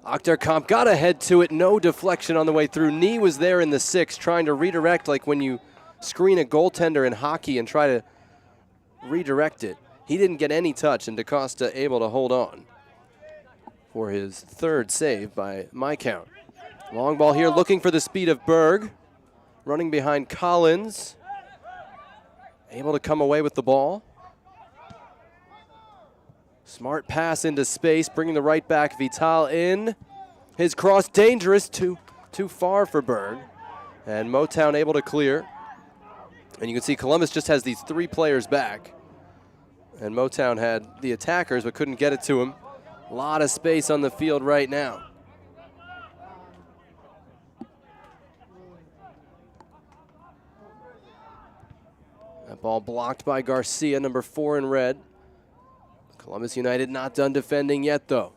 Achterkamp got ahead to it, no deflection on the way through. Knee was there in the 6, trying to redirect like when you screen a goaltender in hockey and try to redirect it. He didn't get any touch, and DaCosta able to hold on for his third save by my count. Long ball here, looking for the speed of Berg. Running behind Collins. Able to come away with the ball. Smart pass into space, bringing the right back Vital in. His cross dangerous, too far for Berg. And Motown able to clear. And you can see Columbus just has these 3 players back. And Motown had the attackers but couldn't get it to him. A lot of space on the field right now. That ball blocked by Garcia, number 4 in red. Columbus United not done defending yet, though.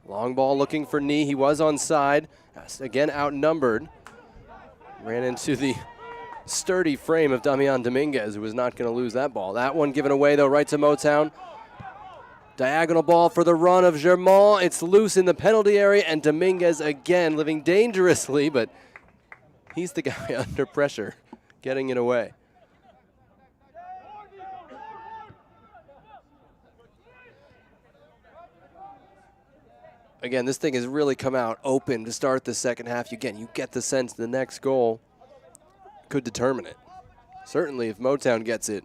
Long ball looking for Knee. He was onside. Again outnumbered. Ran into the sturdy frame of Damian Dominguez, who was not going to lose that ball. That one given away, though, right to Motown. Diagonal ball for the run of Germont. It's loose in the penalty area, and Dominguez again living dangerously, but he's the guy under pressure, getting it away. Again, this thing has really come out open to start the second half. Again, you get the sense the next goal could determine it. Certainly if Motown gets it,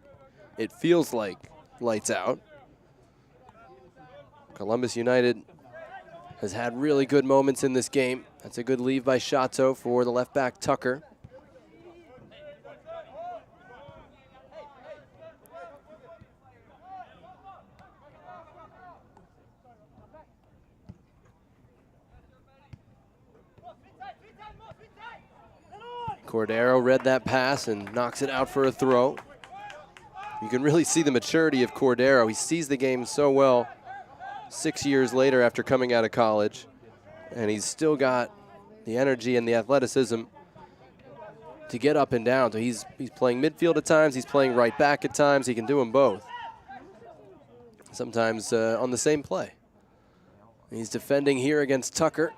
it feels like lights out. Columbus United has had really good moments in this game. That's a good leave by Chateau for the left back Tucker. Cordero read that pass and knocks it out for a throw. You can really see the maturity of Cordero. He sees the game so well 6 years later after coming out of college, and he's still got the energy and the athleticism to get up and down. So he's playing midfield at times, he's playing right back at times. He can do them both, sometimes on the same play. He's defending here against Tucker.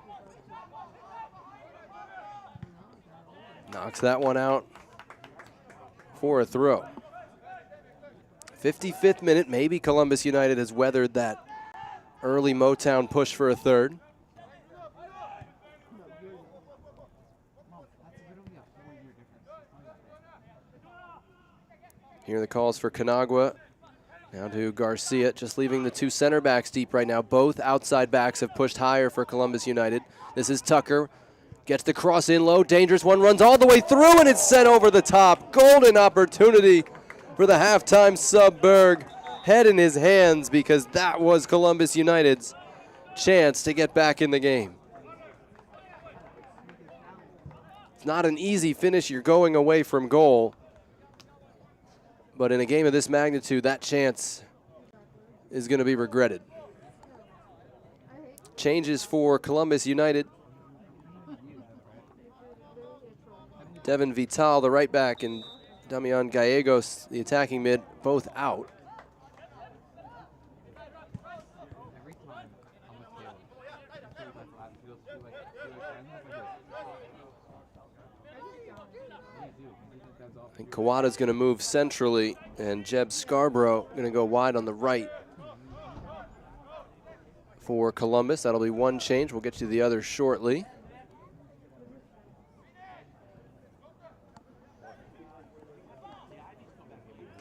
Knocks that one out for a throw. 55th minute, maybe Columbus United has weathered that early Motown push for a third. Here are the calls for Canagua. Now to Garcia, just leaving the 2 center backs deep right now. Both outside backs have pushed higher for Columbus United. This is Tucker. Gets the cross in low, dangerous one, runs all the way through, and it's sent over the top. Golden opportunity for the halftime sub Berg. Head in his hands, because that was Columbus United's chance to get back in the game. It's not an easy finish. You're going away from goal. But in a game of this magnitude, that chance is going to be regretted. Changes for Columbus United. Devin Vital, the right back, and Damian Gallegos, the attacking mid, both out. I think Kawada's going to move centrally, and Jeb Scarborough going to go wide on the right for Columbus. That'll be one change. We'll get to the other shortly.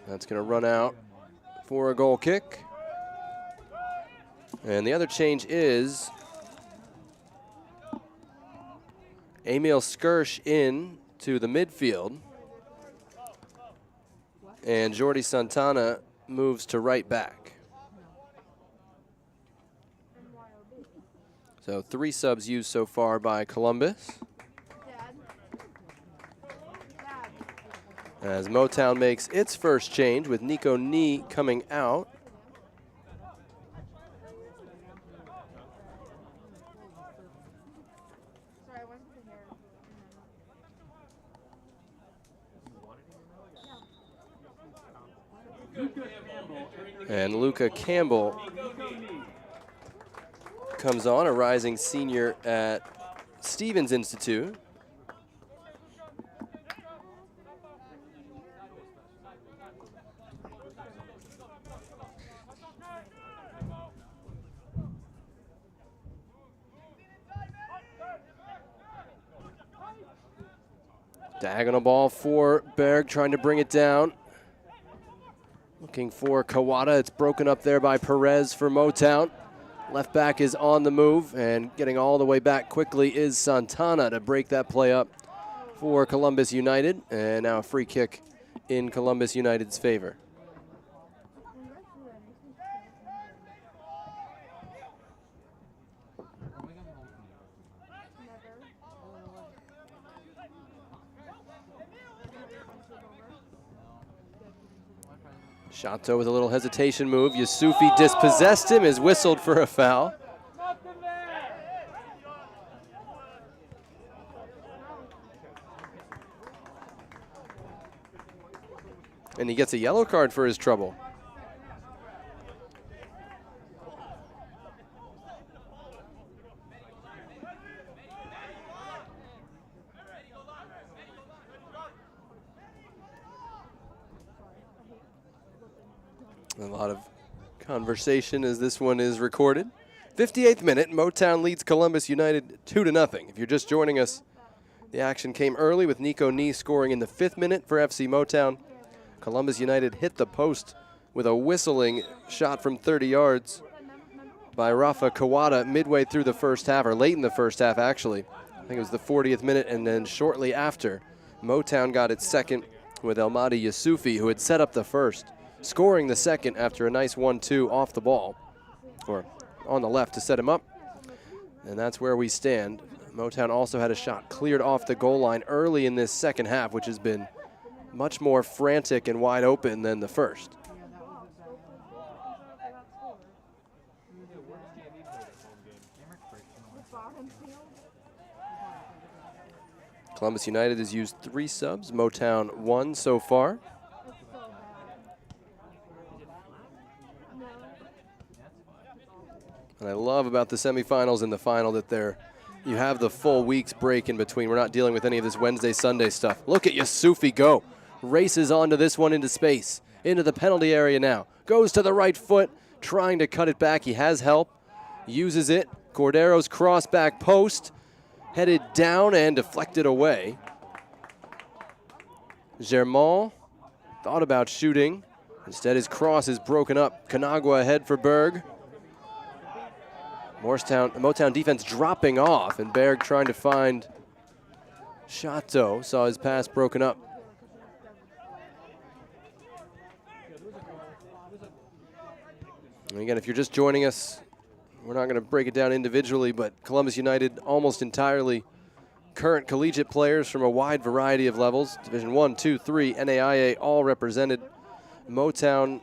That's going to run out for a goal kick. And the other change is Emil Skirsch in to the midfield. And Jordi Santana moves to right back. So 3 subs used so far by Columbus. As Motown makes its first change with Nico Nee coming out. And Luca Campbell comes on, a rising senior at Stevens Institute. Diagonal ball for Berg, trying to bring it down. Looking for Kawada. It's broken up there by Perez for Motown. Left back is on the move, and getting all the way back quickly is Santana to break that play up for Columbus United. And now a free kick in Columbus United's favor. Shato with a little hesitation move. Yusufi dispossessed him, is whistled for a foul. And he gets a yellow card for his trouble. A lot of conversation as this one is recorded. 58th minute, Motown leads Columbus United 2-0. If you're just joining us, the action came early with Nico Nee scoring in the 5th minute for FC Motown. Columbus United hit the post with a whistling shot from 30 yards by Rafa Kawada midway through the first half, or late in the first half actually. I think it was the 40th minute, and then shortly after, Motown got its second with Elmadi Yusufi, who had set up the first, scoring the second after a nice 1-2 off the ball, or on the left to set him up. And that's where we stand. Motown also had a shot cleared off the goal line early in this second half, which has been much more frantic and wide open than the first. Columbus United has used 3 subs, Motown 1 so far. And I love about the semifinals and the final that you have the full week's break in between. We're not dealing with any of this Wednesday, Sunday stuff. Look at Yusufi go. Races onto this one into space, into the penalty area now. Goes to the right foot, trying to cut it back. He has help, uses it. Cordero's cross back post, headed down and deflected away. Germont thought about shooting. Instead, his cross is broken up. Canagua ahead for Berg. Motown defense dropping off, and Berg trying to find Shato. Saw his pass broken up. And again, if you're just joining us, we're not going to break it down individually, but Columbus United almost entirely current collegiate players from a wide variety of levels. Division 1, 2, 3, NAIA all represented. Motown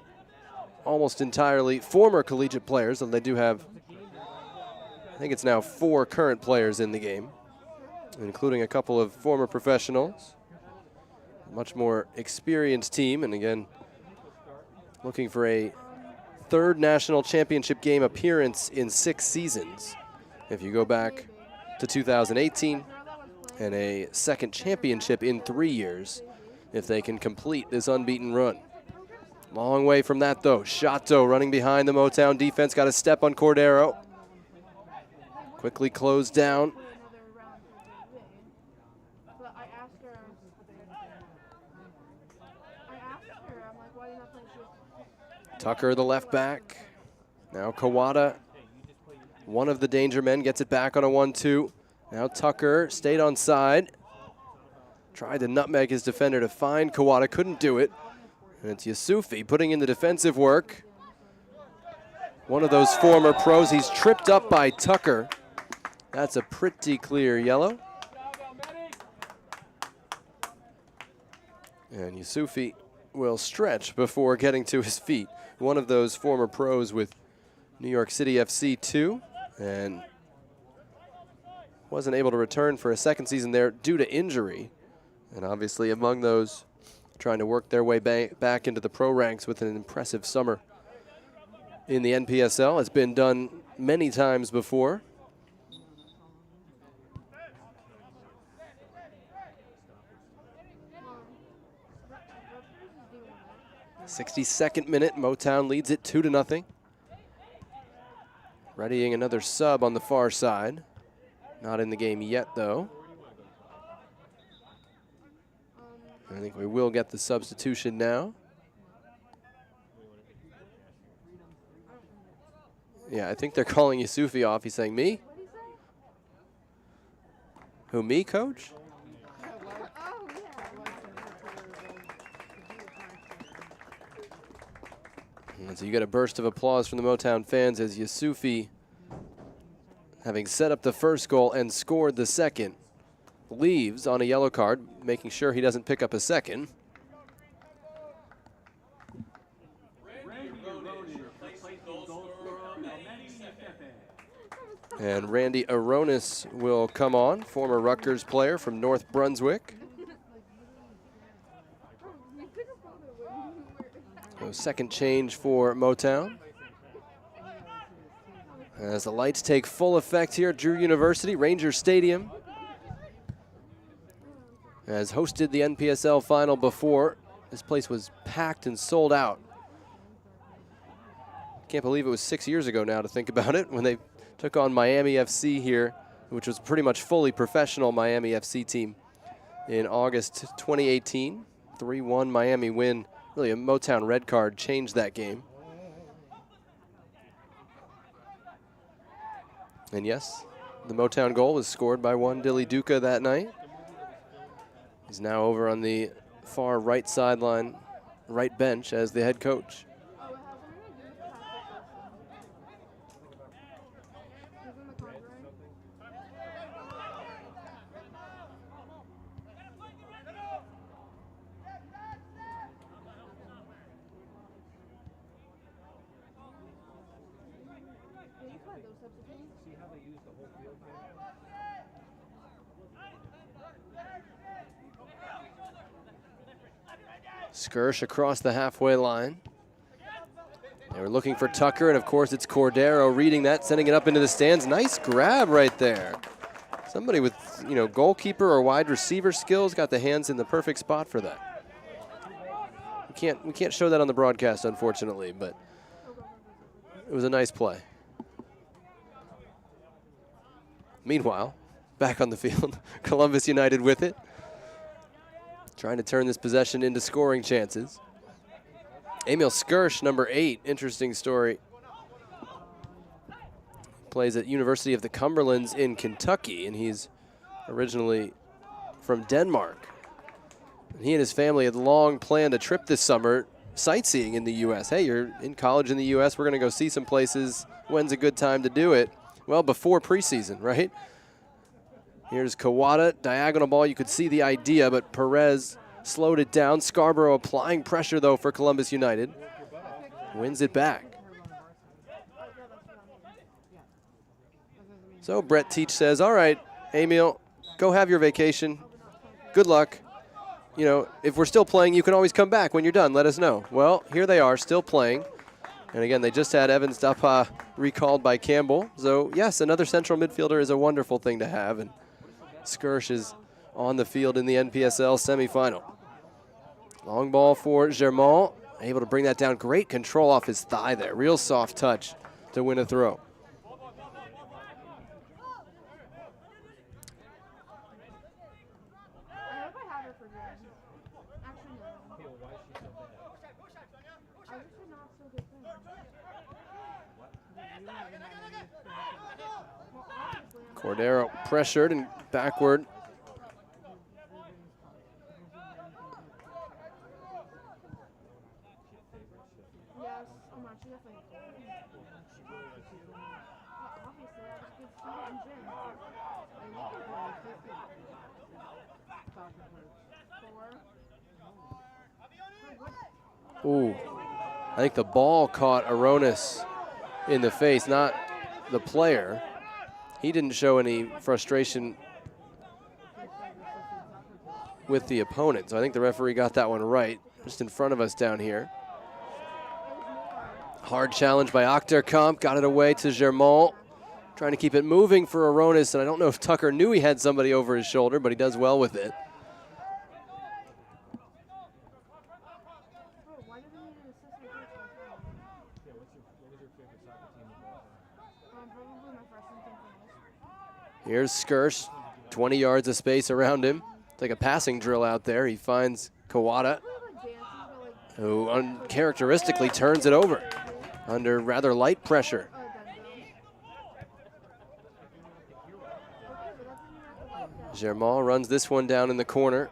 almost entirely former collegiate players, and they do have, I think it's now 4 current players in the game, including a couple of former professionals. Much more experienced team, and again, looking for a 3rd national championship game appearance in 6 seasons. If you go back to 2018, and a second championship in 3 years if they can complete this unbeaten run. Long way from that, though. Shato running behind the Motown defense. Got a step on Cordero. Quickly closed down. Tucker, the left back. Now Kawada, one of the danger men, gets it back on a 1-2. Now Tucker stayed on side. Tried to nutmeg his defender to find Kawada, couldn't do it. And it's Yusufi putting in the defensive work. One of those former pros. He's tripped up by Tucker. That's a pretty clear yellow. And Yusufi will stretch before getting to his feet. One of those former pros with New York City FC too, and wasn't able to return for a second season there due to injury. And obviously among those trying to work their way back into the pro ranks with an impressive summer in the NPSL. It's been done many times before. '62nd minute, Motown leads it 2-0. Readying another sub on the far side. Not in the game yet, though. I think we will get the substitution now. Yeah, I think they're calling Yusufi off. He's saying, me? Who, me, coach? And so you get a burst of applause from the Motown fans as Yusufi, having set up the first goal and scored the second, leaves on a yellow card, making sure he doesn't pick up a second. And Randy Aronis will come on, former Rutgers player from North Brunswick. So second change for Motown. As the lights take full effect here at Drew University, Rangers Stadium has hosted the NPSL final before. This place was packed and sold out. Can't believe it was 6 years ago now to think about it, when they took on Miami FC here, which was pretty much fully professional Miami FC team in August 2018. 3-1 Miami win. Really a Motown red card changed that game. And yes, the Motown goal was scored by one Dilly Duca that night. He's now over on the far right sideline, right bench as the head coach. Skirsh across the halfway line. They were looking for Tucker, and of course it's Cordero reading that, sending it up into the stands. Nice grab right there. Somebody with, you know, goalkeeper or wide receiver skills got the hands in the perfect spot for that. We can't show that on the broadcast, unfortunately, but it was a nice play. Meanwhile, back on the field, Columbus United with it, trying to turn this possession into scoring chances. Emil Skirsh, number 8, interesting story. Plays at University of the Cumberlands in Kentucky, and he's originally from Denmark. He and his family had long planned a trip this summer sightseeing in the U.S. Hey, you're in college in the U.S., we're going to go see some places. When's a good time to do it? Well, before preseason, right? Here's Kawada, diagonal ball. You could see the idea, but Perez slowed it down. Scarborough applying pressure, though, for Columbus United. Wins it back. So Brett Teach says, all right, Emil, go have your vacation. Good luck. You know, if we're still playing, you can always come back when you're done. Let us know. Well, here they are, still playing. And again, they just had Evans Dapa recalled by Campbell. So, yes, another central midfielder is a wonderful thing to have. And Skirsh is on the field in the NPSL semifinal. Long ball for Germont, able to bring that down. Great control off his thigh there. Real soft touch to win a throw. Cordero pressured and backward. Ooh, I think the ball caught Aronis in the face, not the player. He didn't show any frustration with the opponent, so I think the referee got that one right, just in front of us down here. Hard challenge by Achterkamp, got it away to Germont, trying to keep it moving for Aronis, and I don't know if Tucker knew he had somebody over his shoulder, but he does well with it. Here's Skirsch, 20 yards of space around him. It's like a passing drill out there. He finds Kawada, who uncharacteristically turns it over under rather light pressure. Germont runs this one down in the corner.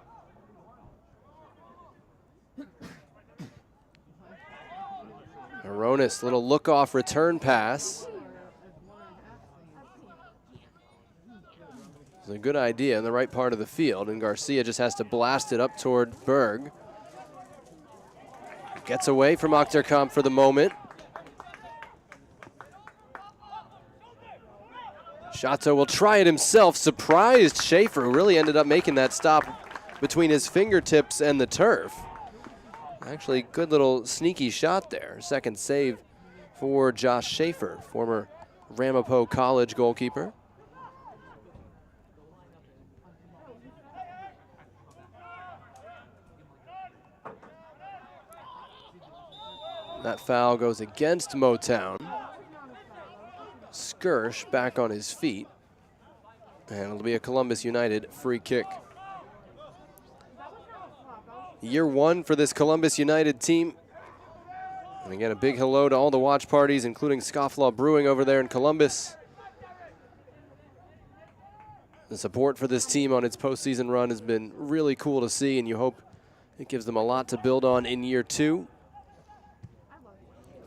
Aronis, little look-off return pass. It's a good idea in the right part of the field, and Garcia just has to blast it up toward Berg. Gets away from Achterkamp for the moment. Shato will try it himself. Surprised Schaefer, who really ended up making that stop between his fingertips and the turf. Actually, good little sneaky shot there. Second save for Josh Schaefer, former Ramapo College goalkeeper. That foul goes against Motown. Skirsch back on his feet. And it'll be a Columbus United free kick. Year one for this Columbus United team. And again, a big hello to all the watch parties, including Scofflaw Brewing over there in Columbus. The support for this team on its postseason run has been really cool to see, and you hope it gives them a lot to build on in year two.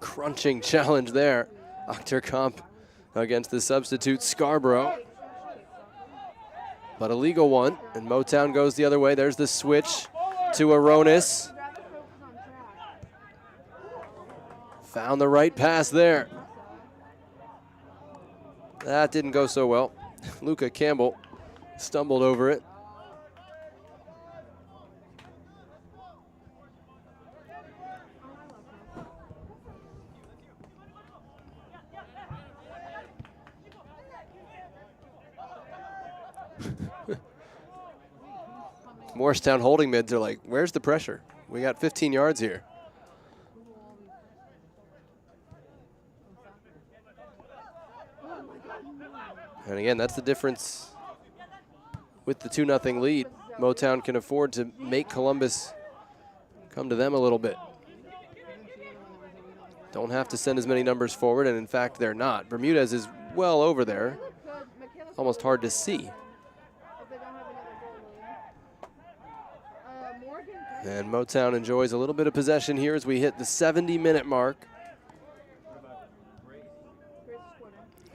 Crunching challenge there. Achterkamp against the substitute Scarborough. But a legal one, and Motown goes the other way. There's the switch to Aronis. Found the right pass there. That didn't go so well. Luca Campbell stumbled over it. Morristown holding mids are like, where's the pressure? We got 15 yards here. And again, that's the difference with the 2-0 lead. Motown can afford to make Columbus come to them a little bit. Don't have to send as many numbers forward, and in fact, they're not. Bermudez is well over there. Almost hard to see. And Motown enjoys a little bit of possession here as we hit the 70-minute mark.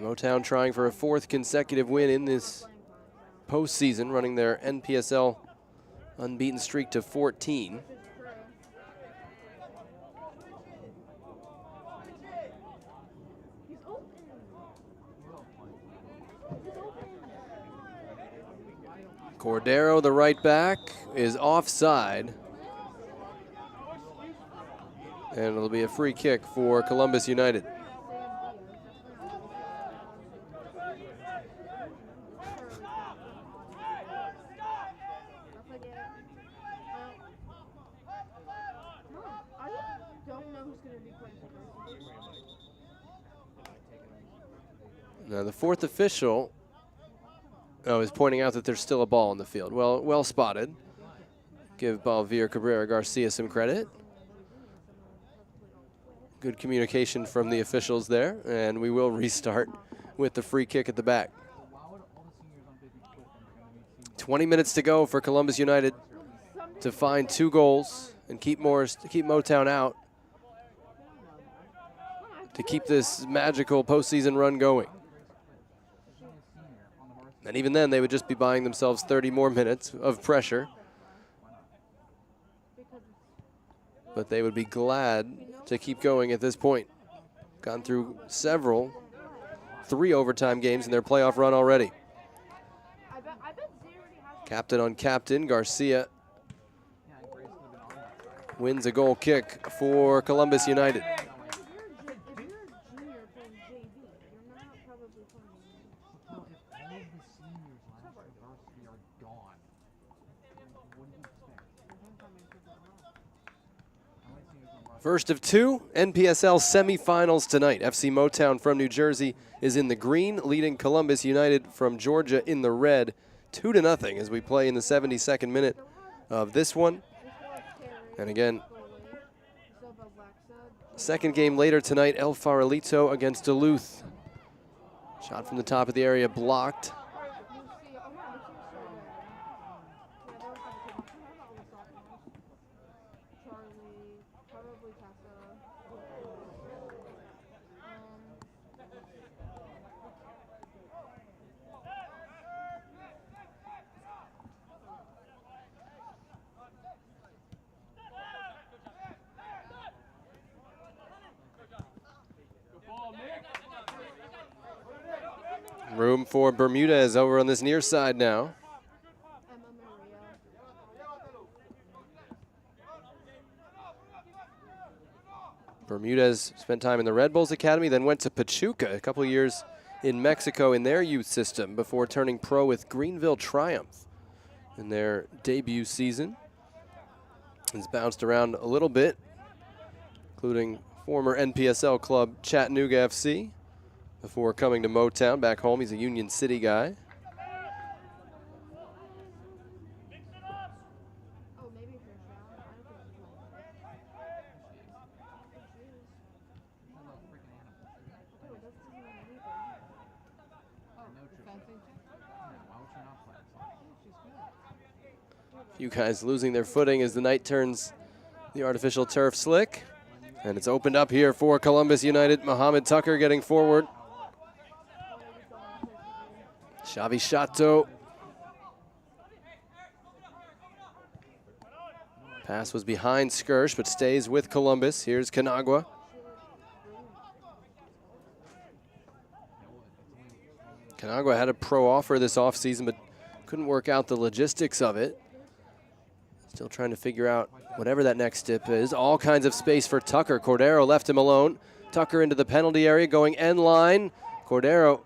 Motown trying for a fourth consecutive win in this postseason, running their NPSL unbeaten streak to 14. Cordero, the right back, is offside. And it'll be a free kick for Columbus United. Now the fourth official is pointing out that there's still a ball in the field. Well spotted. Give Balvier Cabrera Garcia some credit. Good communication from the officials there, and we will restart with the free kick at the back. 20 minutes to go for Columbus United to find 2 goals and keep Motown out to keep this magical postseason run going. And even then, they would just be buying themselves 30 more minutes of pressure. But they would be glad to keep going at this point. Gone through 3 overtime games in their playoff run already. Captain on captain, Garcia wins a goal kick for Columbus United. First of 2 NPSL semifinals tonight. FC Motown from New Jersey is in the green, leading Columbus United from Georgia in the red, 2-0 as we play in the 72nd minute of this one. And again, second game later tonight, El Farolito against Duluth. Shot from the top of the area blocked. Room for Bermudez over on this near side now. Bermudez spent time in the Red Bulls Academy, then went to Pachuca a couple years in Mexico in their youth system before turning pro with Greenville Triumph in their debut season. He's bounced around a little bit, including former NPSL club Chattanooga FC. Before coming to Motown back home, he's a Union City guy. You guys losing their footing as the night turns the artificial turf slick. And it's opened up here for Columbus United. Mohamed Tucker getting forward. Xavi Chateau. Pass was behind Skirsch, but stays with Columbus. Here's Canagua. Canagua had a pro offer this offseason, but couldn't work out the logistics of it. Still trying to figure out whatever that next step is. All kinds of space for Tucker. Cordero left him alone. Tucker into the penalty area, going end line. Cordero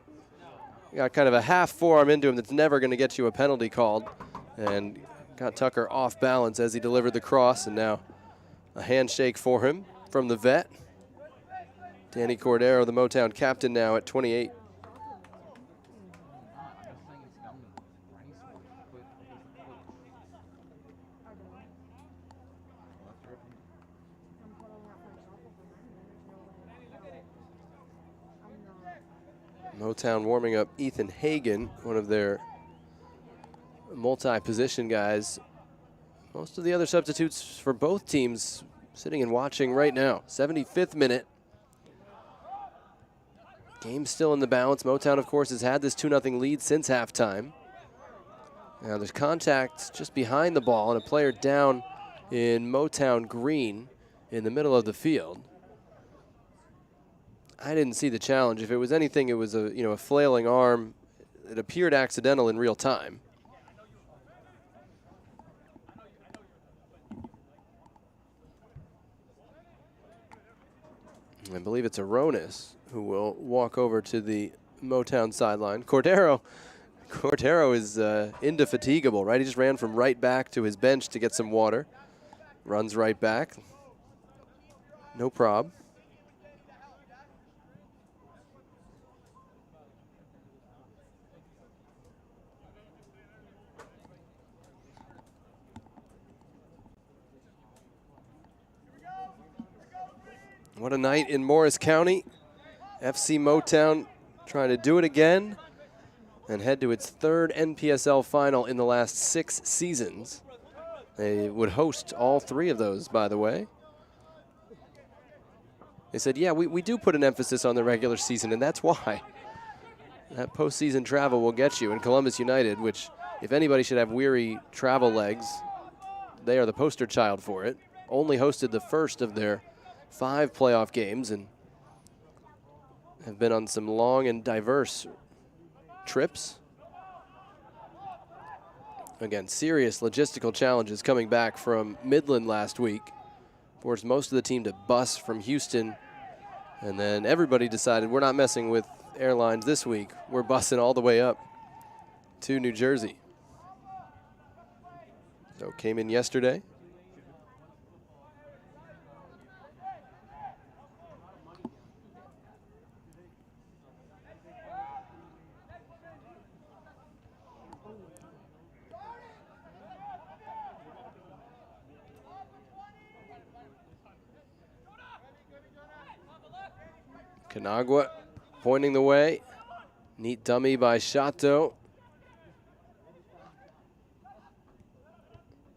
got kind of a half forearm into him that's never going to get you a penalty called, and got Tucker off balance as he delivered the cross, and now a handshake for him from the vet. Danny Cordero, the Motown captain now at 28. Motown warming up Ethan Hagen, one of their multi-position guys. Most of the other substitutes for both teams sitting and watching right now. 75th minute. Game still in the balance. Motown, of course, has had this 2-0 lead since halftime. Now there's contact just behind the ball and a player down in Motown green in the middle of the field. I didn't see the challenge. If it was anything, it was a flailing arm. It appeared accidental in real time. I believe it's Aronis who will walk over to the Motown sideline. Cordero is indefatigable, right? He just ran from right back to his bench to get some water. Runs right back. No prob. What a night in Morris County. FC Motown trying to do it again and head to its third NPSL final in the last 6 seasons. They would host all 3 of those, by the way. They said, yeah, we do put an emphasis on the regular season, and that's why. That postseason travel will get you. And Columbus United, which if anybody should have weary travel legs, they are the poster child for it. Only hosted the first of their 5 playoff games and have been on some long and diverse trips. Again, serious logistical challenges coming back from Midland last week. Forced most of the team to bus from Houston. And then everybody decided we're not messing with airlines this week. We're busing all the way up to New Jersey. So came in yesterday. Canagua pointing the way. Neat dummy by Shato.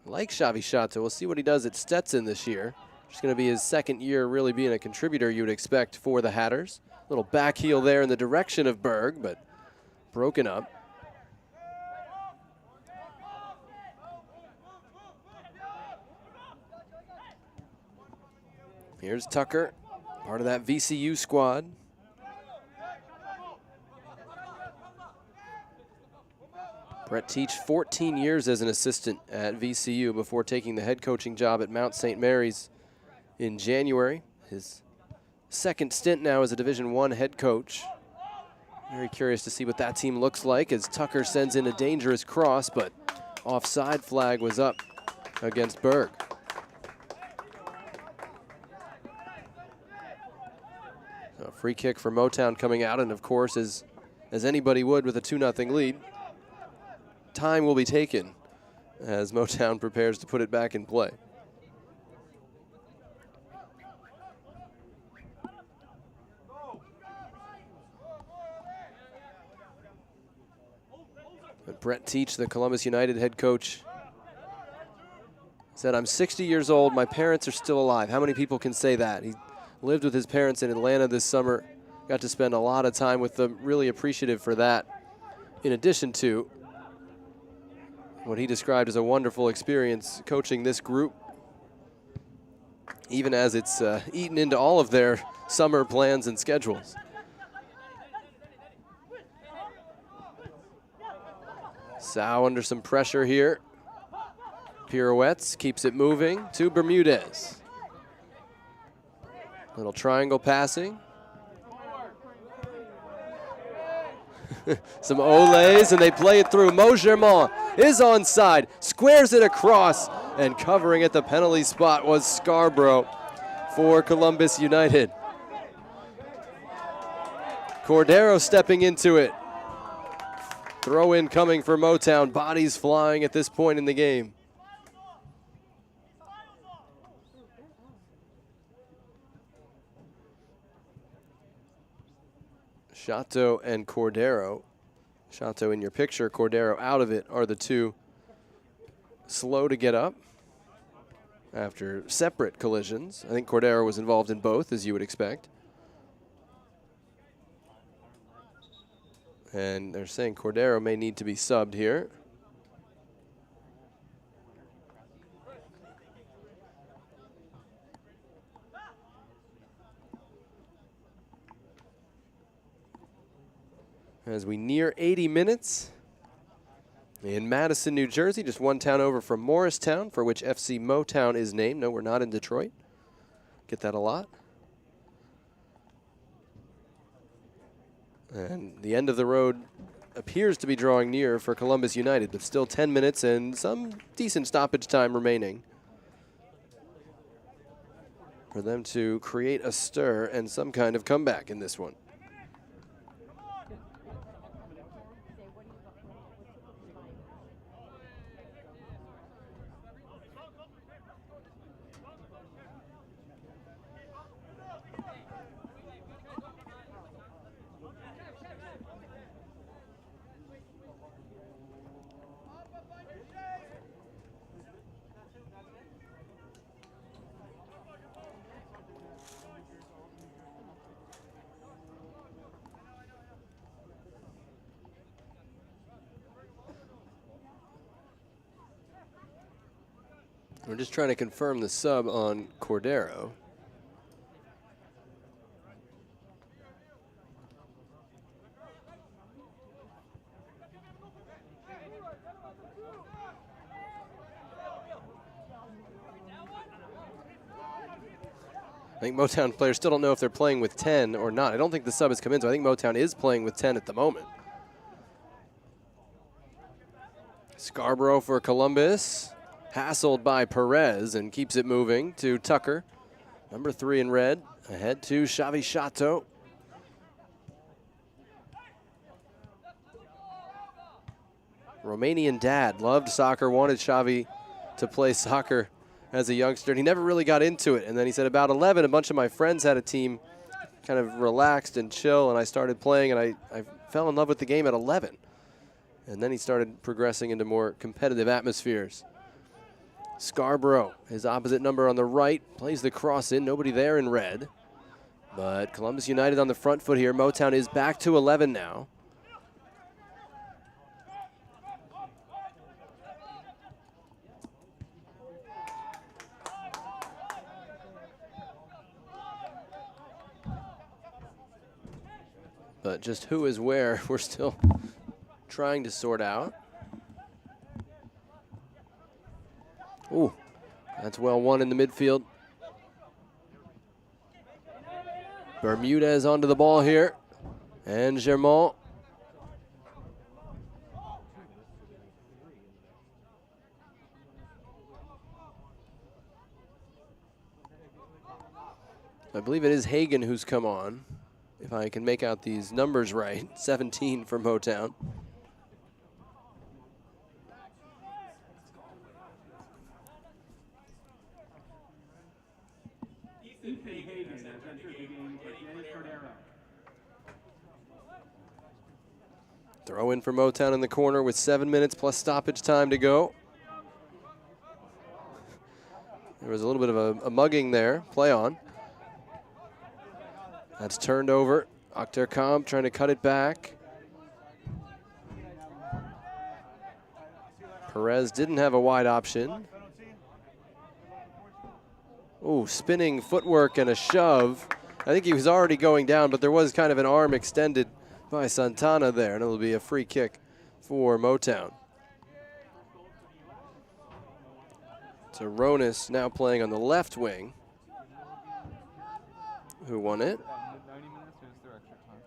Like Xavi Shato. We'll see what he does at Stetson this year. It's going to be his 2nd year really being a contributor, you would expect, for the Hatters. Little back heel there in the direction of Berg, but broken up. Here's Tucker, part of that VCU squad. Brett Teach, 14 years as an assistant at VCU before taking the head coaching job at Mount St. Mary's in January. His 2nd stint now as a Division I head coach. Very curious to see what that team looks like as Tucker sends in a dangerous cross, but offside flag was up against Berg. So free kick for Motown coming out, and of course, as anybody would with a 2-0 lead, time will be taken as Motown prepares to put it back in play. But Brett Teach, the Columbus United head coach, said, I'm 60 years old, my parents are still alive. How many people can say that? He lived with his parents in Atlanta this summer, got to spend a lot of time with them, really appreciative for that, in addition to what he described as a wonderful experience coaching this group, even as it's eaten into all of their summer plans and schedules. Sow under some pressure here. Pirouettes, keeps it moving to Bermudez. Little triangle passing. Some olays, and they play it through. Mo Germain is onside, squares it across, and covering at the penalty spot was Scarborough for Columbus United. Cordero stepping into it. Throw in coming for Motown, bodies flying at this point in the game. Shato and Cordero. Shato in your picture, Cordero out of it, are the two slow to get up after separate collisions. I think Cordero was involved in both, as you would expect. And they're saying Cordero may need to be subbed here. As we near 80 minutes in Madison, New Jersey, just one town over from Morristown, for which FC Motown is named. No, we're not in Detroit. Get that a lot. And the end of the road appears to be drawing near for Columbus United, but still 10 minutes and some decent stoppage time remaining for them to create a stir and some kind of comeback in this one. We're just trying to confirm the sub on Cordero. I think Motown players still don't know if they're playing with 10 or not. I don't think the sub has come in, so I think Motown is playing with 10 at the moment. Scarborough for Columbus, hassled by Perez and keeps it moving to Tucker. Number 3 in red, ahead to Xavi Chateau. Romanian dad, loved soccer, wanted Xavi to play soccer as a youngster, and he never really got into it. And then he said, about 11, a bunch of my friends had a team, kind of relaxed and chill, and I started playing, and I fell in love with the game at 11. And then he started progressing into more competitive atmospheres. Scarborough, his opposite number on the right, plays the cross in, nobody there in red. But Columbus United on the front foot here. Motown is back to 11 now. But just who is where, we're still trying to sort out. Ooh, that's well won in the midfield. Bermudez onto the ball here. And Germont. I believe it is Hagen who's come on, if I can make out these numbers right. 17 for Motown. Throw in for Motown in the corner with 7 minutes plus stoppage time to go. There was a little bit of a mugging there. Play on. That's turned over. Akhterkamp trying to cut it back. Perez didn't have a wide option. Ooh, spinning footwork and a shove. I think he was already going down, but there was kind of an arm extended by Santana there, and it'll be a free kick for Motown. So Ronis now playing on the left wing. Who won it? 90 minutes or is there extra time?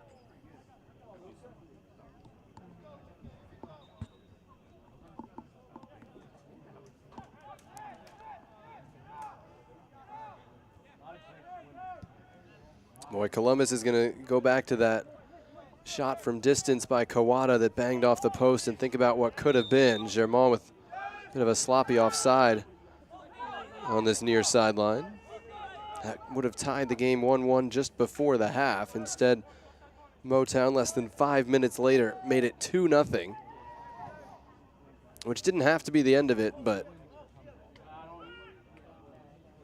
Boy, Columbus is going to go back to that shot from distance by Kawada that banged off the post, and think about what could have been. Germont with a bit of a sloppy offside on this near sideline. That would have tied the game 1-1 just before the half. Instead, Motown, less than 5 minutes later, made it 2-0, which didn't have to be the end of it, but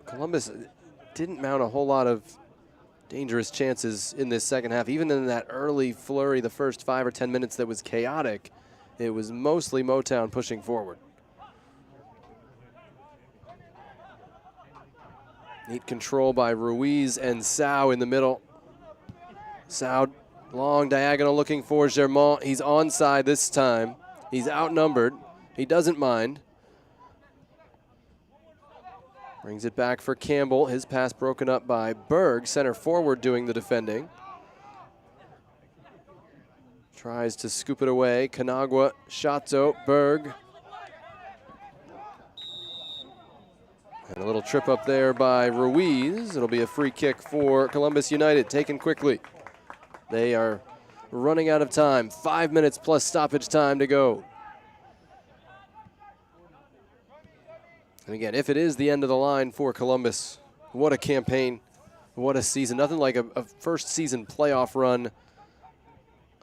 Columbus didn't mount a whole lot of dangerous chances in this second half. Even in that early flurry, the first 5 or 10 minutes that was chaotic, it was mostly Motown pushing forward. Neat control by Ruiz and Sao in the middle. Sao, long diagonal looking for Germont. He's onside this time. He's outnumbered. He doesn't mind. Brings it back for Campbell. His pass broken up by Berg, center forward doing the defending. Tries to scoop it away. Kanagwa, Chateau, Berg. And a little trip up there by Ruiz. It'll be a free kick for Columbus United, taken quickly. They are running out of time. 5 minutes plus stoppage time to go. And again, if it is the end of the line for Columbus, what a campaign, what a season. Nothing like a first season playoff run,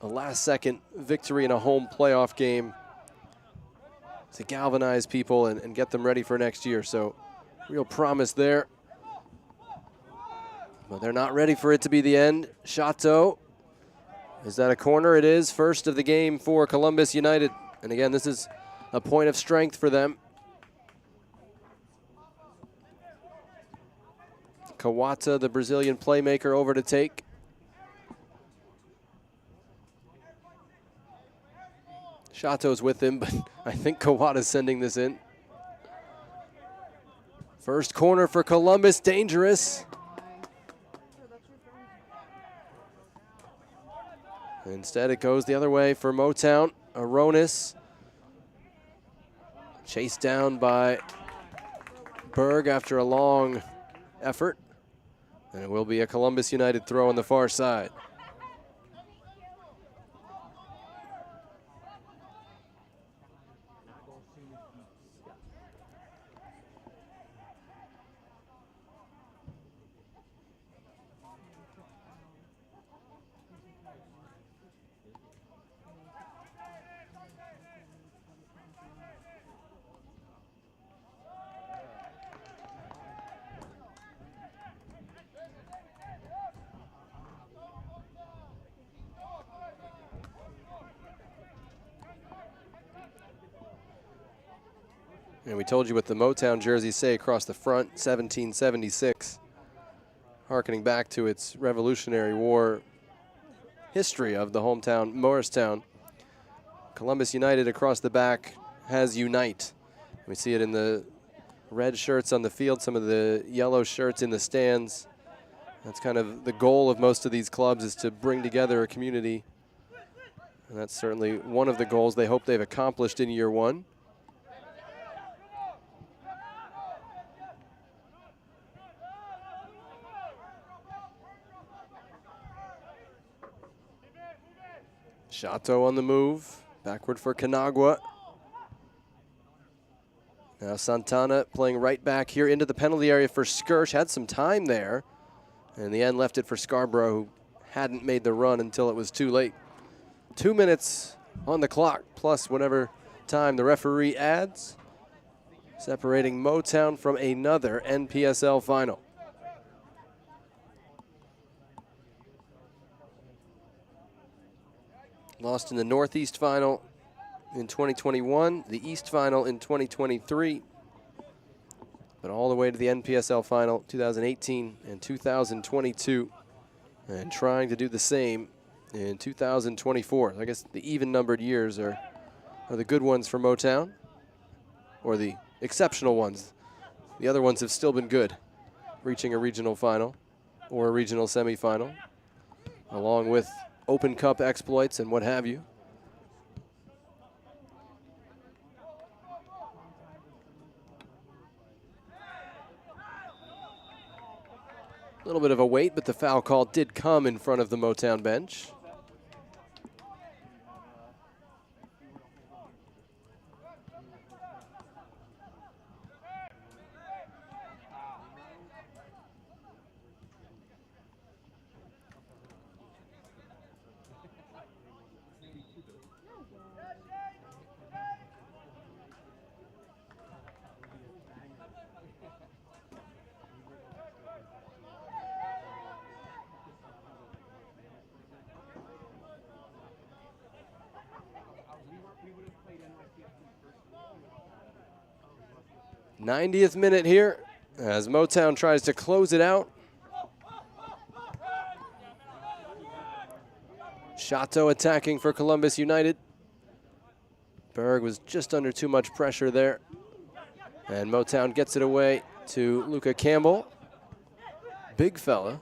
a last-second victory in a home playoff game to galvanize people and get them ready for next year. So real promise there. But they're not ready for it to be the end. Chateau, is that a corner? It is. First of the game for Columbus United. And again, this is a point of strength for them. Kawata, the Brazilian playmaker, over to take. Shato's with him, but I think Kawata's sending this in. First corner for Columbus, dangerous. Instead, it goes the other way for Motown. Aronis chased down by Berg after a long effort. And it will be a Columbus United throw on the far side. And we told you what the Motown jerseys say across the front, 1776, harkening back to its Revolutionary War history of the hometown, Morristown. Columbus United across the back has Unite. We see it in the red shirts on the field, some of the yellow shirts in the stands. That's kind of the goal of most of these clubs, is to bring together a community. And that's certainly one of the goals they hope they've accomplished in year one. Shato on the move, backward for Canagua. Now Santana playing right back here into the penalty area for Skirsch. Had some time there, and in the end left it for Scarborough, who hadn't made the run until it was too late. 2 minutes on the clock, plus whatever time the referee adds, separating Motown from another NPSL final. Lost in the Northeast Final in 2021, the East Final in 2023, but all the way to the NPSL Final 2018 and 2022, and trying to do the same in 2024. I guess the even-numbered years are the good ones for Motown, or the exceptional ones. The other ones have still been good, reaching a regional final or a regional semifinal, along with Open Cup exploits and what have you. A little bit of a wait, but the foul call did come in front of the Motown bench. '90th minute here as Motown tries to close it out. Shato attacking for Columbus United. Berg was just under too much pressure there. And Motown gets it away to Luca Campbell. Big fella.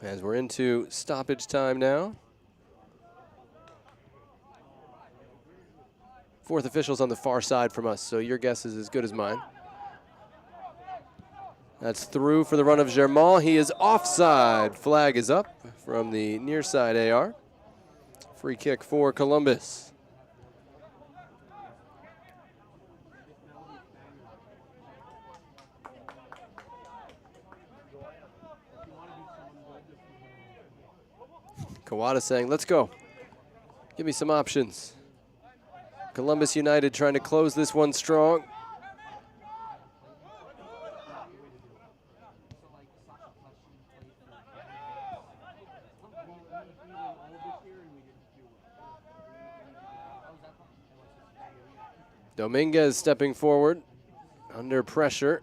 As we're into stoppage time now. Fourth official's on the far side from us, so your guess is as good as mine. That's through for the run of Germont. He is offside. Flag is up from the near side AR. Free kick for Columbus. Kawata saying, let's go. Give me some options. Columbus United trying to close this one strong. Dominguez stepping forward. under pressure.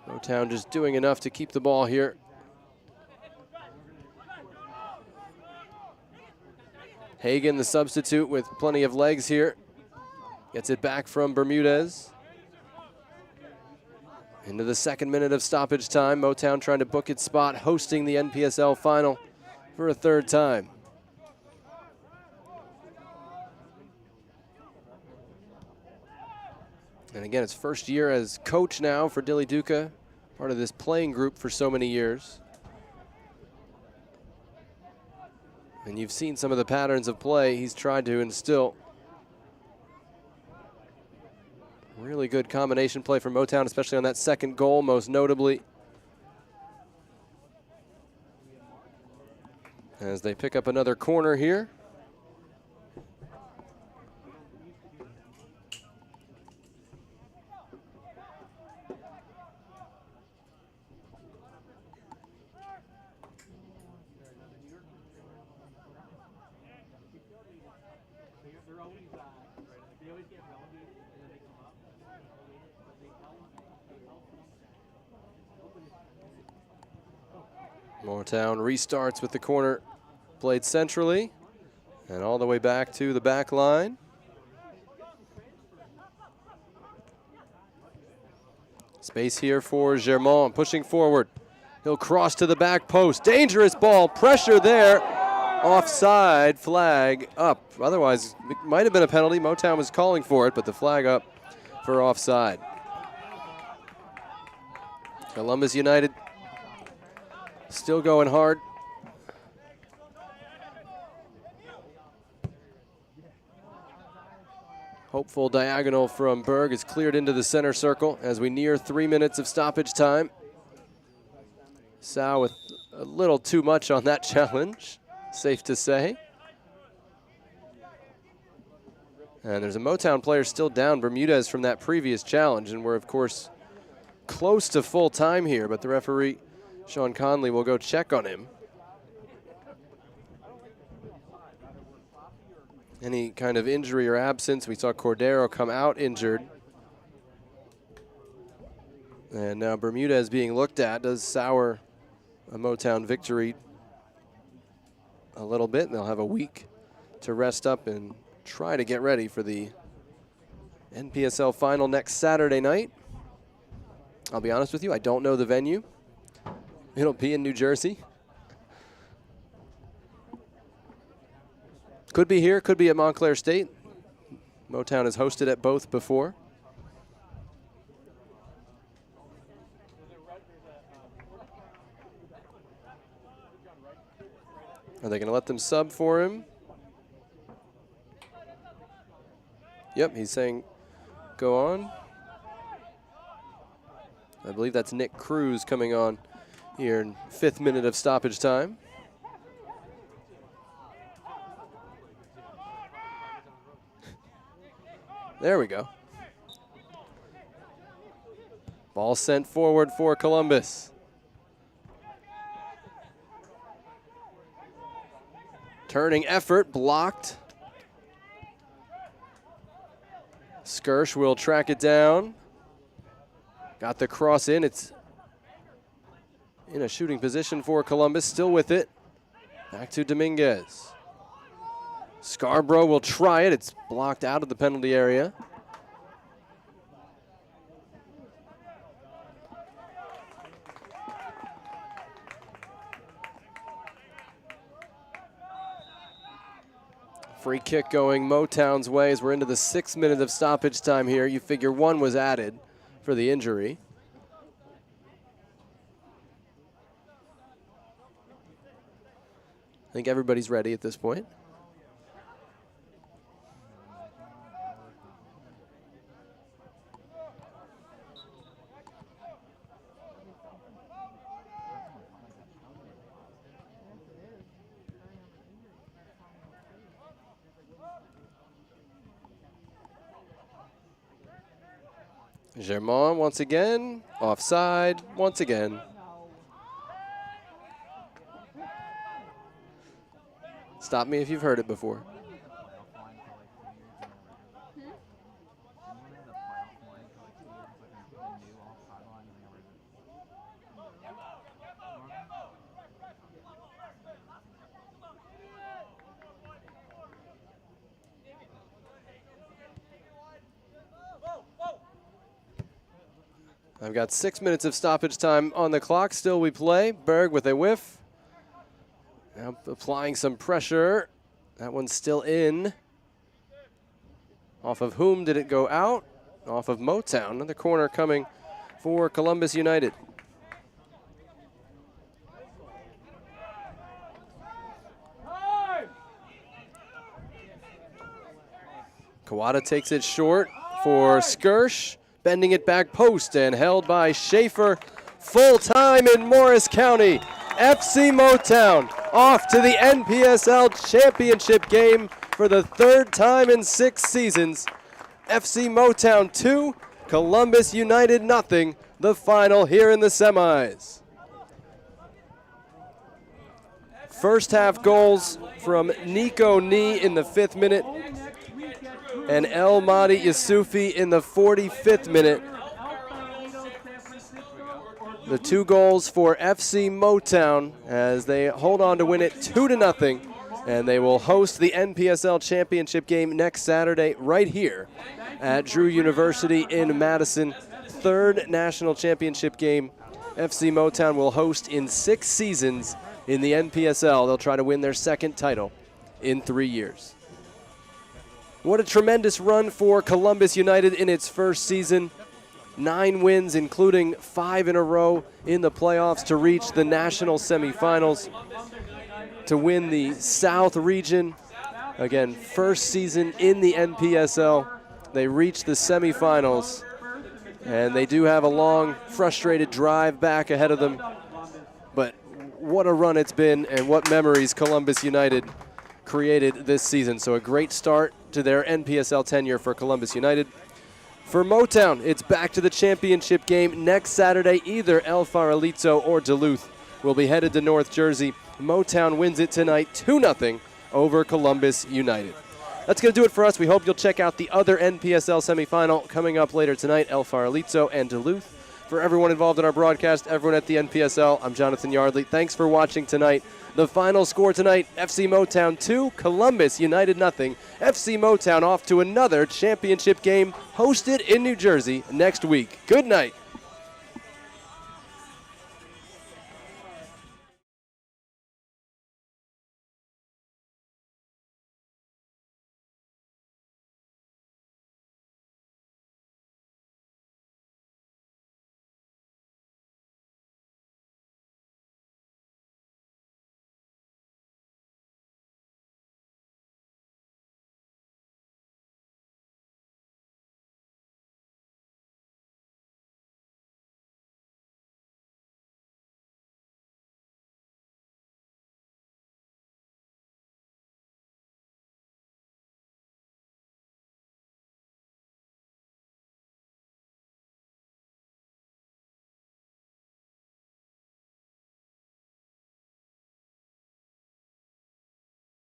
Motown just doing enough to keep the ball here. Hagan, the substitute, with plenty of legs here. Gets it back from Bermudez. Into the second minute of stoppage time. Motown trying to book its spot, hosting the NPSL final for a third time. And again, it's first year as coach now for Dilly Duca, part of this playing group for so many years. And you've seen some of the patterns of play he's tried to instill. Really good combination play from Motown, especially on that second goal, most notably. As they pick up another corner here. Motown restarts with the corner played centrally and all the way back to the back line. Space here for Germont, pushing forward. He'll cross to the back post. Dangerous ball, pressure there. Offside, flag up. Otherwise, it might have been a penalty. Motown was calling for it, but the flag up for offside. Columbus United still going hard. Hopeful diagonal from Berg is cleared into the center circle as we near 3 minutes of stoppage time. Sau with a little too much on that challenge, safe to say. And there's a Motown player still down, Bermudez, from that previous challenge, and we're, of course, close to full time here, but the referee, Sean Conley, will go check on him. Any kind of injury or absence. We saw Cordero come out injured. And now Bermudez being looked at does sour a Motown victory a little bit. And they'll have a week to rest up and try to get ready for the NPSL final next Saturday night. I'll be honest with you, I don't know the venue. It'll be in New Jersey. Could be here, could be at Montclair State. Motown has hosted at both before. Are they going to let them sub for him? Yep, he's saying go on. I believe that's Nick Cruz coming on here in 5th minute of stoppage time. There we go. Ball sent forward for Columbus. Turning effort, blocked. Skirsch will track it down. Got the cross in. It's in a shooting position for Columbus, still with it. Back to Dominguez. Scarborough will try it. It's blocked out of the penalty area. Free kick going Motown's way as we're into the 6th minute of stoppage time here. You figure one was added for the injury. I think everybody's ready at this point. Germont once again, offside once again. Stop me if you've heard it before. I've got 6 minutes of stoppage time on the clock. Still we play. Berg with a whiff. Now applying some pressure. That one's still in. Off of whom did it go out? Off of Motown. Another corner coming for Columbus United. Kawada takes it short for Skirsch, bending it back post and held by Schaefer. Full time in Morris County. FC Motown off to the NPSL championship game for the 3rd time in 6 seasons. FC Motown 2, Columbus United nothing. The final here in the semis. First half goals from Nico Nee in the 5th minute and El Mahdi Yusufi in the 45th minute. The 2 goals for FC Motown as they hold on to win it 2-0, and they will host the NPSL championship game next Saturday right here at Drew University in Madison. 3rd national championship game FC Motown will host in 6 seasons in the NPSL. They'll try to win their 2nd title in 3 years. What a tremendous run for Columbus United in its first season. 9 wins, including 5 in a row in the playoffs to reach the national semifinals, to win the South region. Again, first season in the NPSL. They reached the semifinals, and they do have a long, frustrated drive back ahead of them. But what a run it's been, and what memories Columbus United created this season. So a great start to their NPSL tenure for Columbus United. For Motown, it's back to the championship game next Saturday. Either El Farolito or Duluth will be headed to North Jersey. Motown wins it tonight 2-0 over Columbus United. That's going to do it for us. We hope you'll check out the other NPSL semifinal coming up later tonight, El Farolito and Duluth. For everyone involved in our broadcast, everyone at the NPSL, I'm Jonathan Yardley. Thanks for watching tonight. The final score tonight, FC Motown 2, Columbus United nothing. FC Motown off to another championship game hosted in New Jersey next week. Good night.